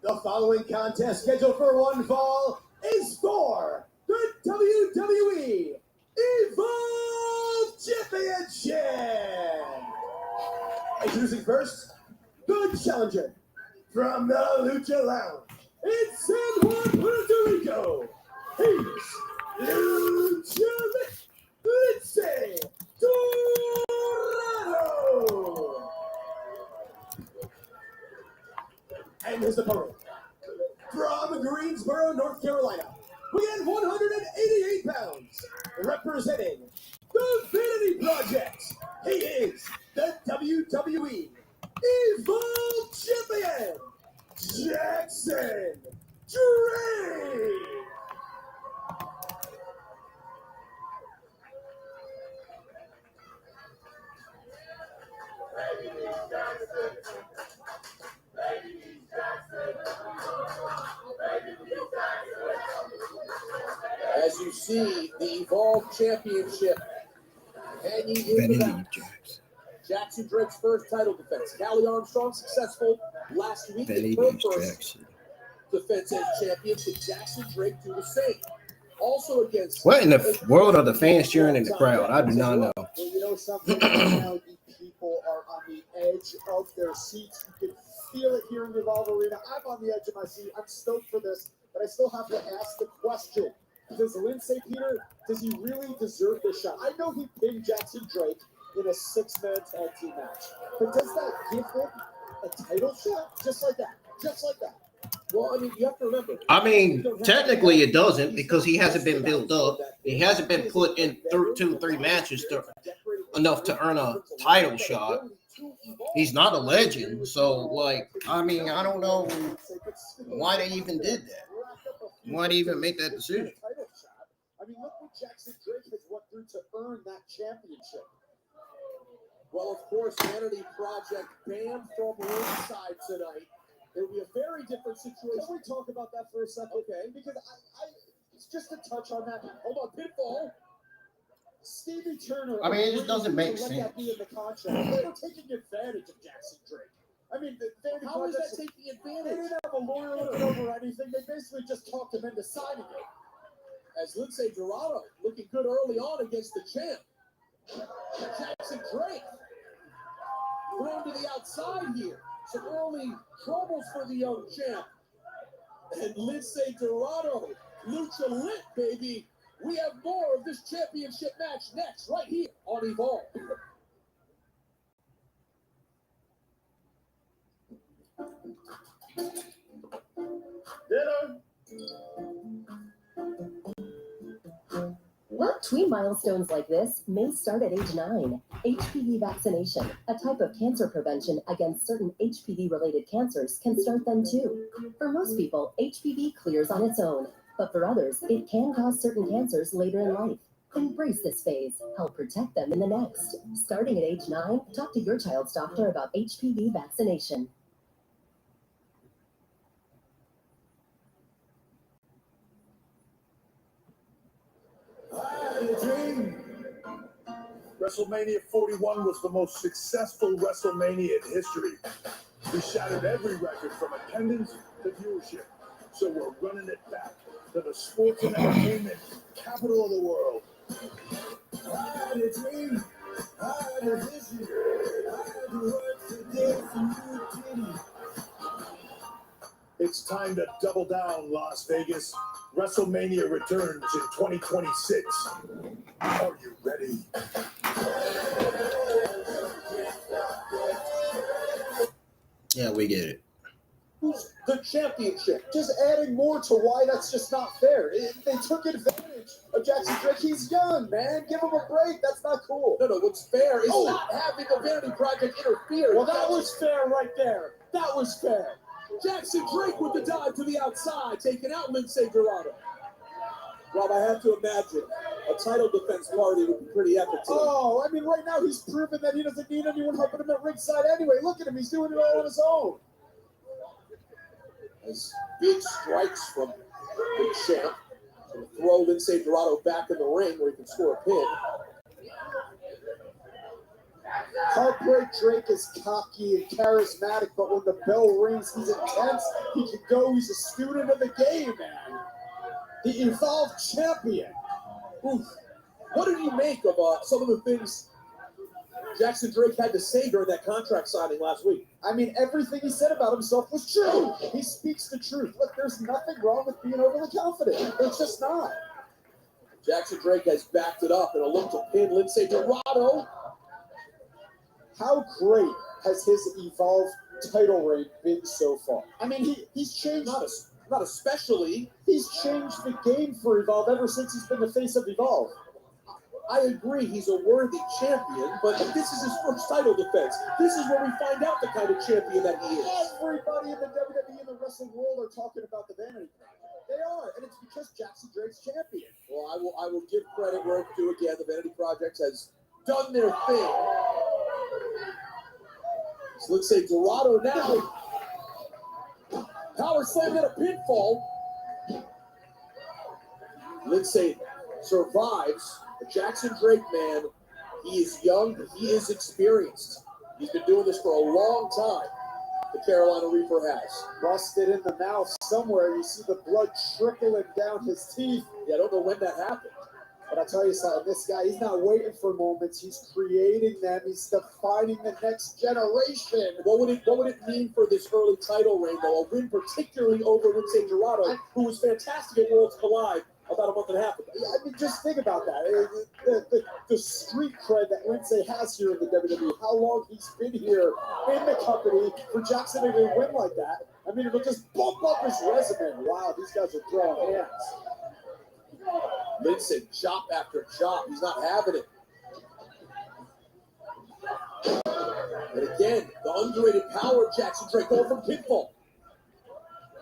The following contest, scheduled for one fall, is for the WWE Evolve Championship. Introducing first, the challenger from the Lucha Lounge in San Juan, Puerto Rico. He's Lucha Lince Dorado. And his opponent, from Greensboro, North Carolina, weighing 188 pounds, representing the Vanity Project. He is the WWE Evolve Champion, Jackson Drake. As you see, the Evolve Championship hanging in the balance. Jackson Drake's first title defense. Callie Armstrong successful last week in her first defense and championship. Jackson Drake do the same. Also against... What in the world are the fans cheering in the crowd? I do not know. Well, you know something? Right now, the people are on the edge of their seats. You can feel it here in the Evolve Arena. I'm on the edge of my seat. I'm stoked for this, but I still have to ask the question. Does Lince, Peter, does he really deserve this shot? I know he pinned Jackson Drake in a 6-man tag team match, but does that give him a title shot? Just like that. Just like that. Well, I mean, you have to remember. I mean, technically it doesn't because he hasn't been built up. He hasn't been put in 2-3 matches enough to earn a title shot. He's not a legend. So, like, I mean, I don't know why they even did that. Why they even make that decision? I mean, look what Jackson Drake has went through to earn that championship. Well, of course, Vanity Project banned from ringside tonight. It would be a very different situation. Can we talk about that for a second? Okay. Because it's just a touch on that. Hold on, Pitfall. Stevie Turner. I mean, it just doesn't make let sense. That be in the contract. They were taking advantage of Jackson Drake. I mean, how is that taking They advantage? didn't have a lawyer looking over anything. They basically just talked him into signing it. As Lince Dorado looking good early on against the champ. Jackson Drake thrown to the outside here. Some early troubles for the young champ. And Lince Dorado, Lucha Lit, baby. We have more of this championship match next, right here on Evolve. Dinner. Well, tween milestones like this may start at age 9. HPV vaccination, a type of cancer prevention against certain HPV-related cancers, can start then too. For most people, HPV clears on its own, but for others, it can cause certain cancers later in life. Embrace this phase. Help protect them in the next. Starting at age 9, talk to your child's doctor about HPV vaccination. WrestleMania 41 was the most successful WrestleMania in history. We shattered every record from attendance to viewership. So we're running it back to the sports and entertainment capital of the world. I had a dream, I had a vision, I had to work today for you, Kitty. It's time to double down, Las Vegas. WrestleMania returns in 2026. Are you ready? Yeah, we get it. Who's the championship? Just adding more to why that's just not fair. They took advantage of Jackson Drake. He's young, man. Give him a break. That's not cool. No, what's fair is not having the Vanity Project interfere. Well, that was fair right there. That was fair. Jackson Drake with the dive to the outside, taking out Lince Dorado. Rob, I have to imagine a title defense party would be pretty epic too. Oh, I mean, right now he's proven that he doesn't need anyone helping him at ringside anyway. Look at him. He's doing it all on his own. As big strikes from the champ. Throw Lince Dorado back in the ring where he can score a pin. Heartbreak Drake is cocky and charismatic, but when the bell rings, he's intense. He can go. He's a student of the game, man. The evolved champion. Oof. What did you make of some of the things Jackson Drake had to say during that contract signing last week? I mean, everything he said about himself was true. He speaks the truth. Look, there's nothing wrong with being overly confident. There's just not. Jackson Drake has backed it up in a look to pin Lince Dorado. How great has his evolved title reign been so far? I mean, he's changed. Not especially. He's changed the game for Evolve ever since he's been the face of Evolve. I agree he's a worthy champion, but this is his first title defense. This is where we find out the kind of champion that he is. Everybody in the WWE and the wrestling world are talking about the Vanity Project. They are, and it's because Jackson Drake's champion. Well, I will give credit where it's due again. The Vanity Project has done their thing. So let's say Dorado now. Power slam and a pinfall. Lince survives. The Jackson Drake man, he is young, but he is experienced. He's been doing this for a long time. The Carolina Reaper has. Busted in the mouth somewhere. You see the blood trickling down his teeth. Yeah, I don't know when that happened. But I'll tell you something, this guy, he's not waiting for moments. He's creating them. He's defining the next generation. What would it mean for this early title reign, though? A win particularly over Lince Dorado, who was fantastic at Worlds Collide about a month and a half ago. Yeah, I mean, just think about that. The street cred that Lince has here in the WWE, how long he's been here in the company for Jackson to win like that. I mean, it'll just bump up his resume. Wow, these guys are throwing hands. Lince chop after chop. He's not having it. And again, the underrated power of Jackson Drake going from pinfall.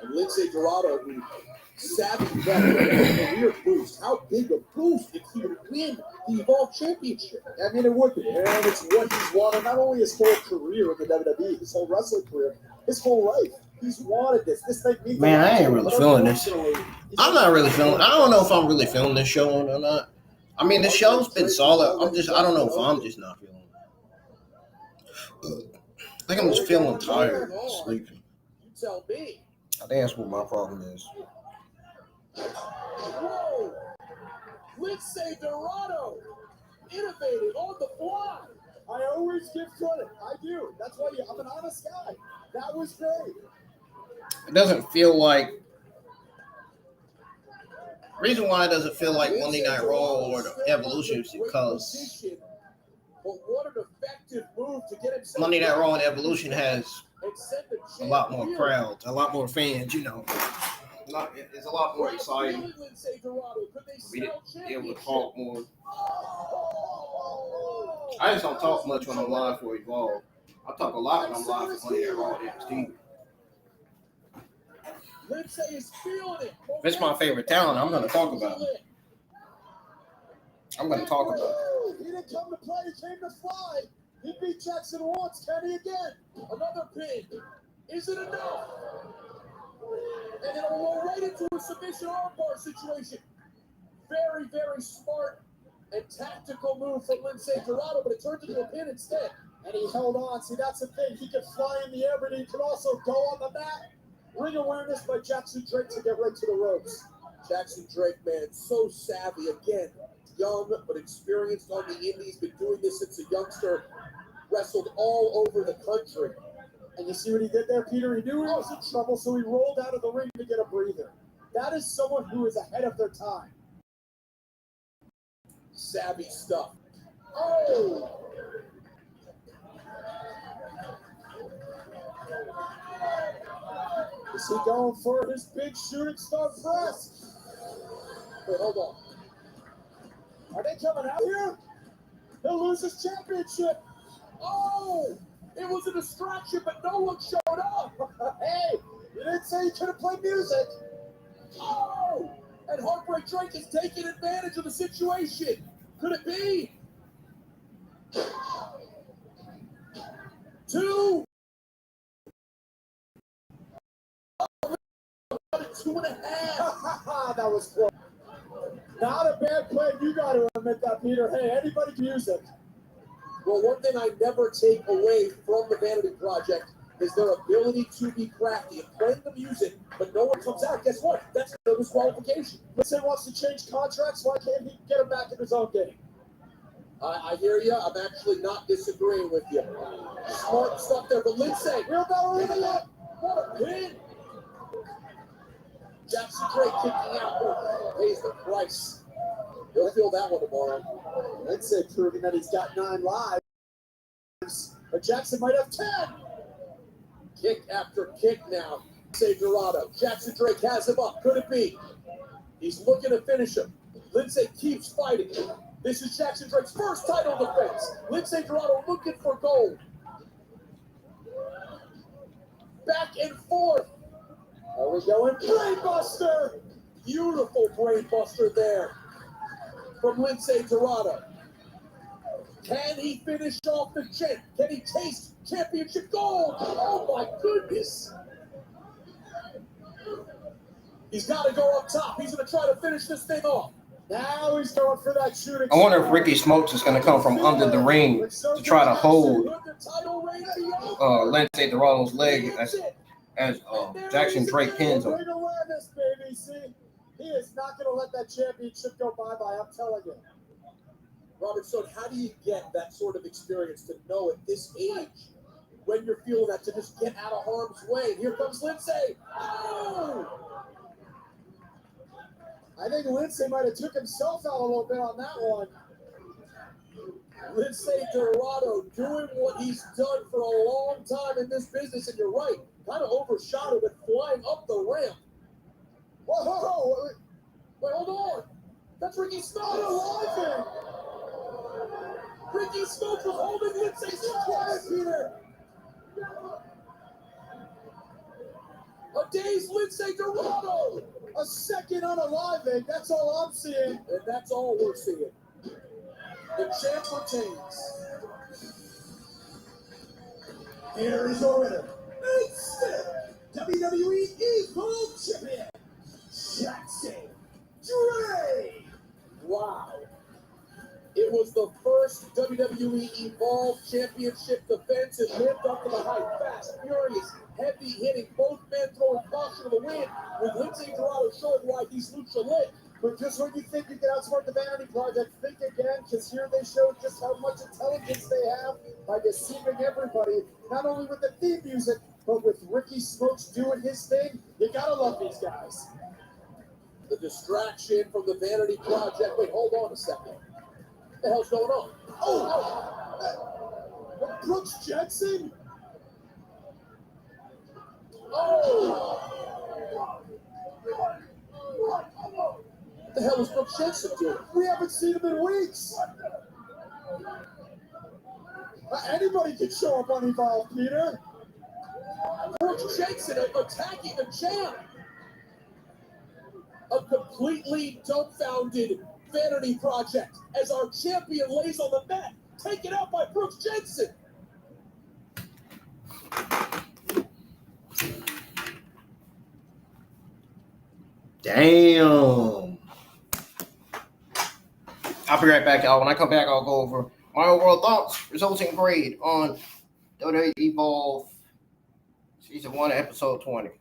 And Lince Dorado, who savvy back a career boost. How big a boost if he would win the Evolve Championship? I mean, it would be. And it's what he's wanted not only his whole career in the WWE, his whole wrestling career, his whole life. He's wanted this. This thing means man, I ain't really feeling this. I'm not really feeling. I don't know if I'm really feeling this show or not. I mean, the show's been solid. I don't know if I'm just not feeling it. I think I'm just feeling tired, sleepy. You tell me. I think that's what my problem is. Whoa! Lince Dorado innovated on the fly. I always give credit. I do. That's why I'm an honest guy. That was great. It doesn't feel like. Reason why it doesn't feel like Monday Night Raw or the Evolution is because Monday Night Raw and Evolution has a lot more crowds, a lot more fans, you know. It's a lot more exciting. We didn't be able to talk more. I just don't talk much when I'm live for Evolve. I talk a lot when I'm live for Monday Night Raw and NXT. If it's my favorite talent, I'm going to talk about it. I'm going to talk about it. He didn't come to play, he came to fly. He beat Jackson once, can he again? Another pin. Is it enough? And it'll roll right into a submission armbar situation. Very, very smart and tactical move from Lince Dorado, but it turned into a pin instead. And he held on. See, that's the thing. He could fly in the air, but he could also go on the mat. Ring awareness by Jackson Drake to get right to the ropes. Jackson Drake, man, so savvy. Again, young but experienced on the indies. Been doing this since a youngster. Wrestled all over the country. And you see what he did there, Peter? He knew he was in trouble, so he rolled out of the ring to get a breather. That is someone who is ahead of their time. Savvy stuff. Oh! Is he going for his big shooting star press? Wait, hold on. Are they coming out here? He'll lose his championship. Oh! It was a distraction, but no one showed up. Hey, you didn't say you couldn't play music. Oh! And Heartbreak Drake is taking advantage of the situation. Could it be? 2. 2.5. That was close. Not a bad play. You got to admit that, Peter. Hey, anybody can use it. Well, one thing I never take away from the Vanity Project is their ability to be crafty and playing the music, but no one comes out. Guess what? That's a disqualification. Lince wants to change contracts. Why can't he get him back in his own game? I hear you. I'm actually not disagreeing with you. Smart stuff there, but Lince, Real ballerina. what a pin! Jackson Drake kicking out, pays the price. He'll feel that one tomorrow. Lince proving that he's got 9 lives, but Jackson might have 10. Kick after kick now. Lince Dorado. Jackson Drake has him up. Could it be? He's looking to finish him. Lince keeps fighting. This is Jackson Drake's first title defense. Lince Dorado looking for gold. Back and forth. Are we going? Brainbuster! Beautiful brainbuster there from Lince Dorado. Can he finish off the champ? Can he taste championship gold? Oh my goodness. He's got to go up top. He's going to try to finish this thing off. Now he's going for that shooting. I wonder if Ricky Smokes is going to come from under the ring to try to hold Lince Dorado's leg as Jackson Drake pins him. Big awareness, baby. See, he is not going to let that championship go bye-bye. I'm telling you. Robert Stone, how do you get that sort of experience to know at this age when you're feeling that to just get out of harm's way? Here comes Lince. Oh! I think Lince might have took himself out a little bit on that one. Lince Dorado doing what he's done for a long time in this business, and you're right, kind of overshot it with flying up the ramp. Whoa! Wait, hold on. That's Ricky Smokes. Alive! Ricky Smokes was holding Lince's quiet, Peter. A dazed Lince Dorado. A second unaliving. That's all I'm seeing. And that's all we're seeing. The champ retains. Here is your winner, and still WWE Evolve Champion, Jackson Drake. Wow. It was the first WWE Evolve Championship defense. It lived up to the hype. Fast, furious, heavy hitting, both men throwing caution to the wind, with Lince Dorado showing why he's lucha lit. But just when you think you can outsmart the Vanity Project, think again, because here they show just how much intelligence they have by deceiving everybody, not only with the theme music, but with Ricky Smokes doing his thing. You gotta love these guys. The distraction from the Vanity Project. Wait, hold on a second. What the hell's going on? Brooks Jensen? Oh! What the hell is Brooks Jensen doing? We haven't seen him in weeks. Anybody can show up on Evolve, Peter. Brooks Jensen attacking the champ. A completely dumbfounded Vanity Project as our champion lays on the mat, taken out by Brooks Jensen. Damn. I'll be right back, y'all. When I come back, I'll go over my overall thoughts, resulting grade on WWE Evolve Season 1, Episode 20.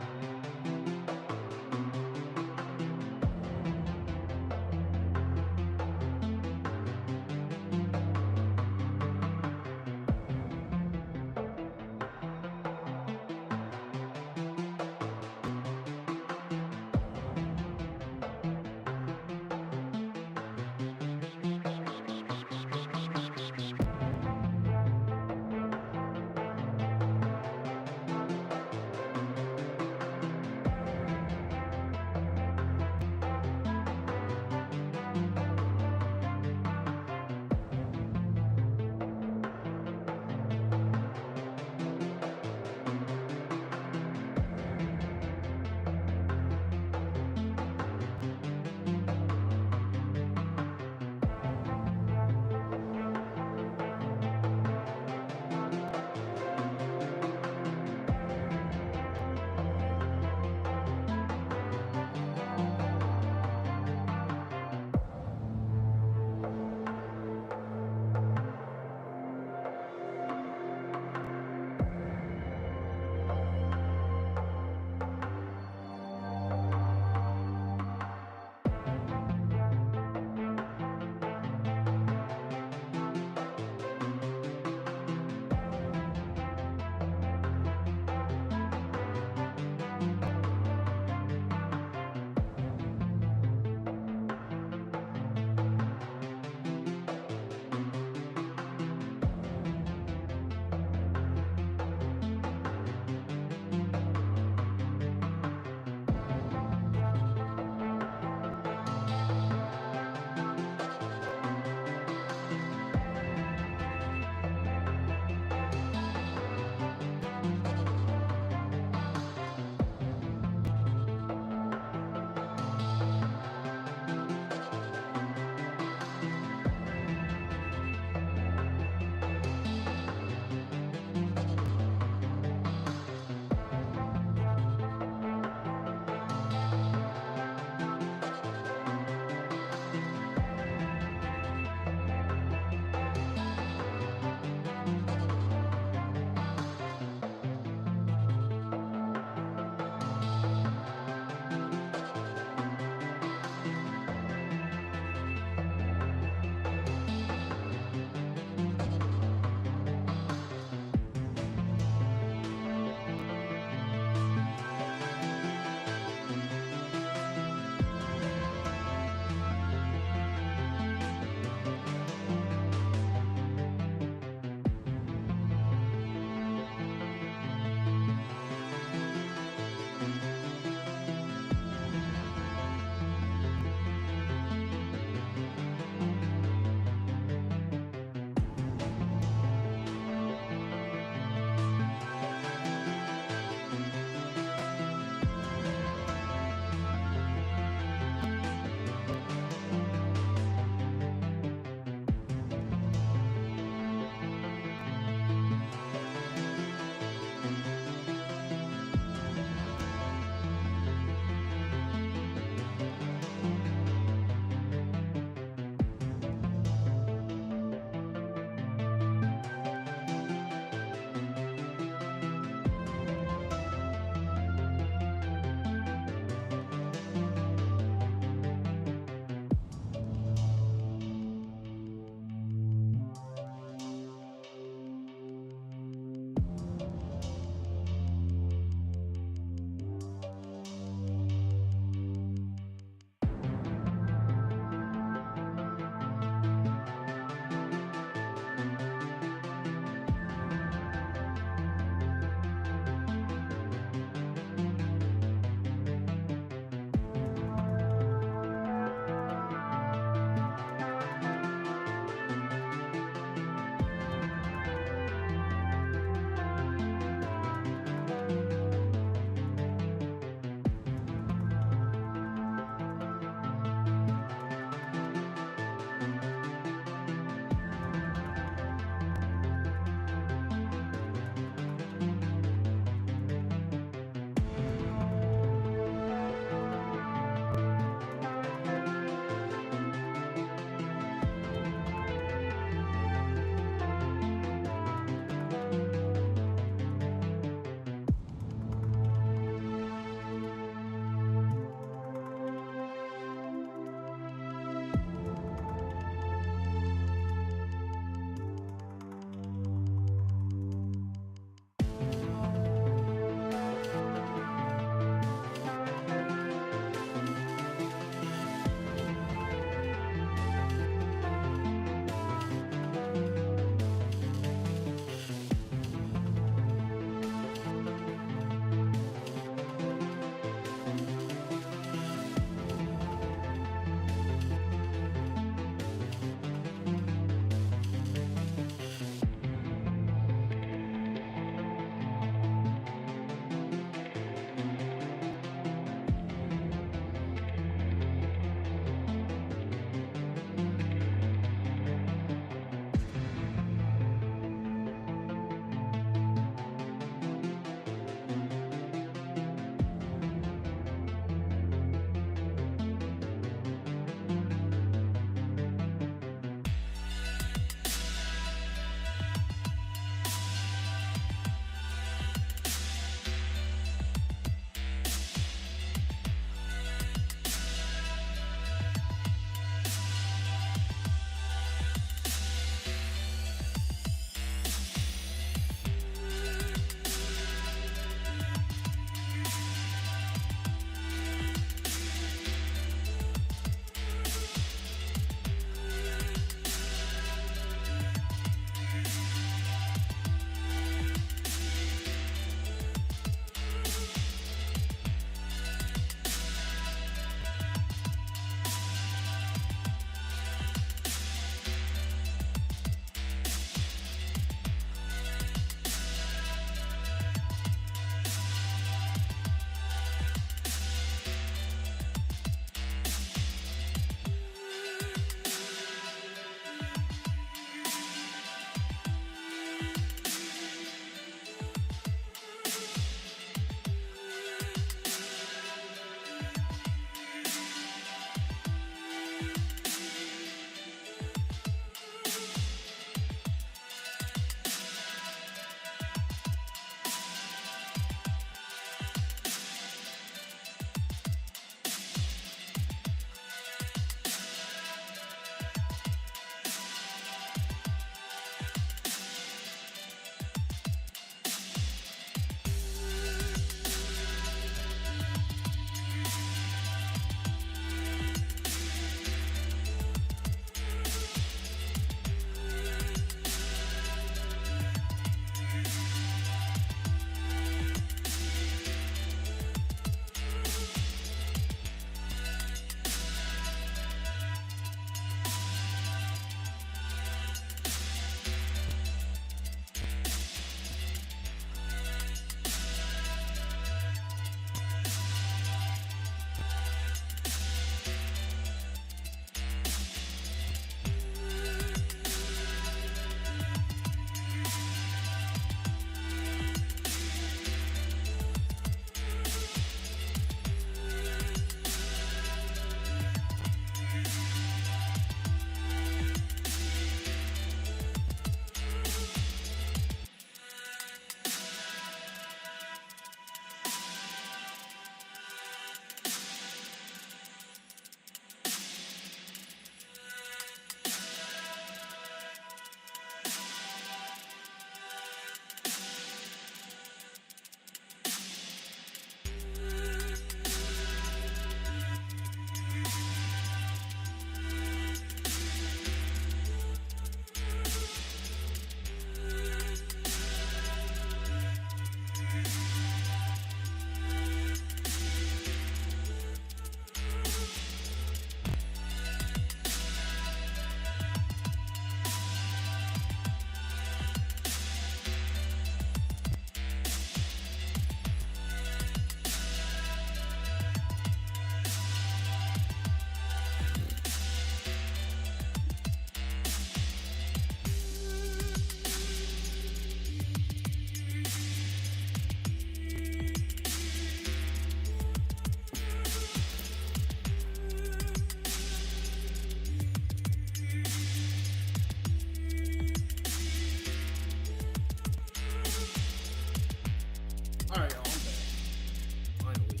All right, y'all. I'm back. Finally.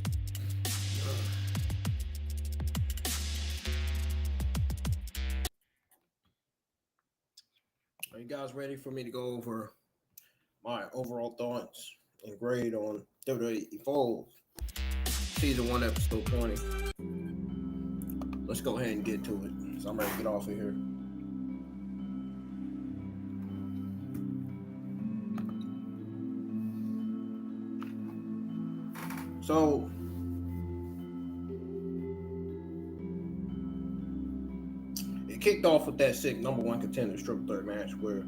Are you guys ready for me to go over my overall thoughts and grade on WWE Evolve Season 1, Episode 20? Let's go ahead and get to it. So I'm ready to get off of here. So, it kicked off with that sick number one contenders triple threat match where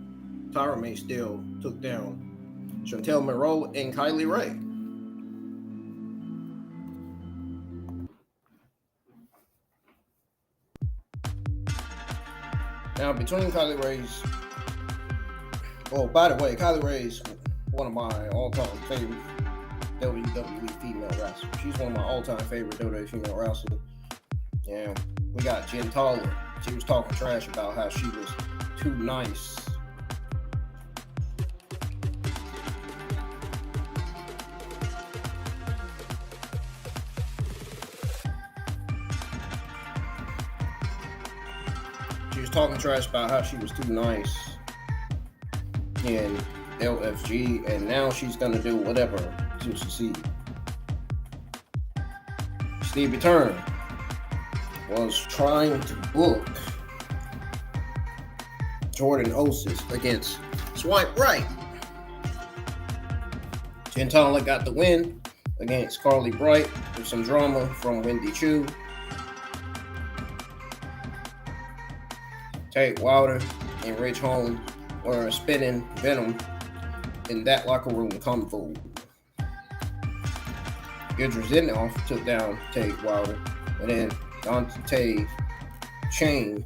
Tyra Mae Steele took down Chantel Monroe and Kylie Rae. Now, between Kylie Rae's, oh, by the way, Kylie Rae's one of my all-time favorite WWE female wrestlers. She's one of my all-time favorite WWE female wrestlers. And we got Jen Taller. She was talking trash about how she was too nice. She was talking trash about how she was too nice in LFG, and now she's gonna do whatever to succeed. Stevie Turner was trying to book Jordan Osis against Swipe Right. Jen Taller got the win against Carly Bright with some drama from Wendy Chu. Tate Wilder and Rich Holmes were spinning venom in that locker room convo. Idris Zinoff took down Tate Wilder, and then Dante Chain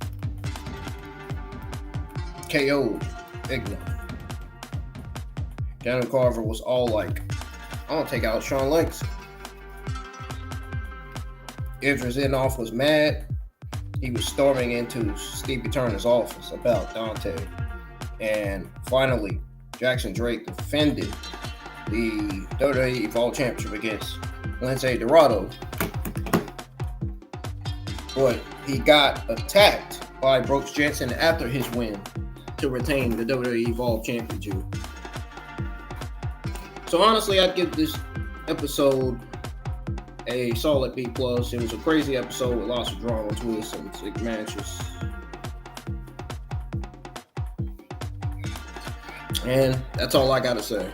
KO'd Igna. Daniel Carver was all like, I'm gonna take out Shawn Legacy. Idris Zinoff was mad. He was storming into Stevie Turner's office about Dante. And finally, Jackson Drake defended the WWE Evolve Championship against Lince Dorado. But he got attacked by Brooks Jensen after his win to retain the WWE Evolve Championship. So honestly, I'd give this episode a solid B+. It was a crazy episode with lots of drama, twists, and sick matches. And that's all I gotta say.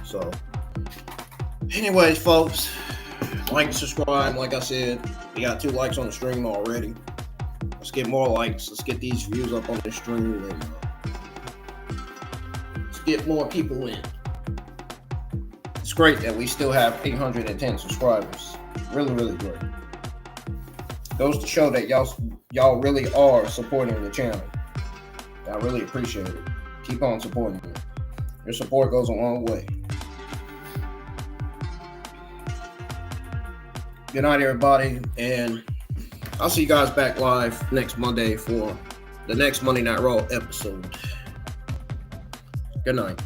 So, anyways, folks, like and subscribe. Like I said, we got 2 likes on the stream already. Let's get more likes. Let's get these views up on the stream, and let's get more people in. It's great that we still have 810 subscribers. Really, really great. Goes to show that y'all really are supporting the channel. I really appreciate it. Keep on supporting me. Your support goes a long way. Good night, everybody, and I'll see you guys back live next Monday for the next Monday Night Raw episode. Good night.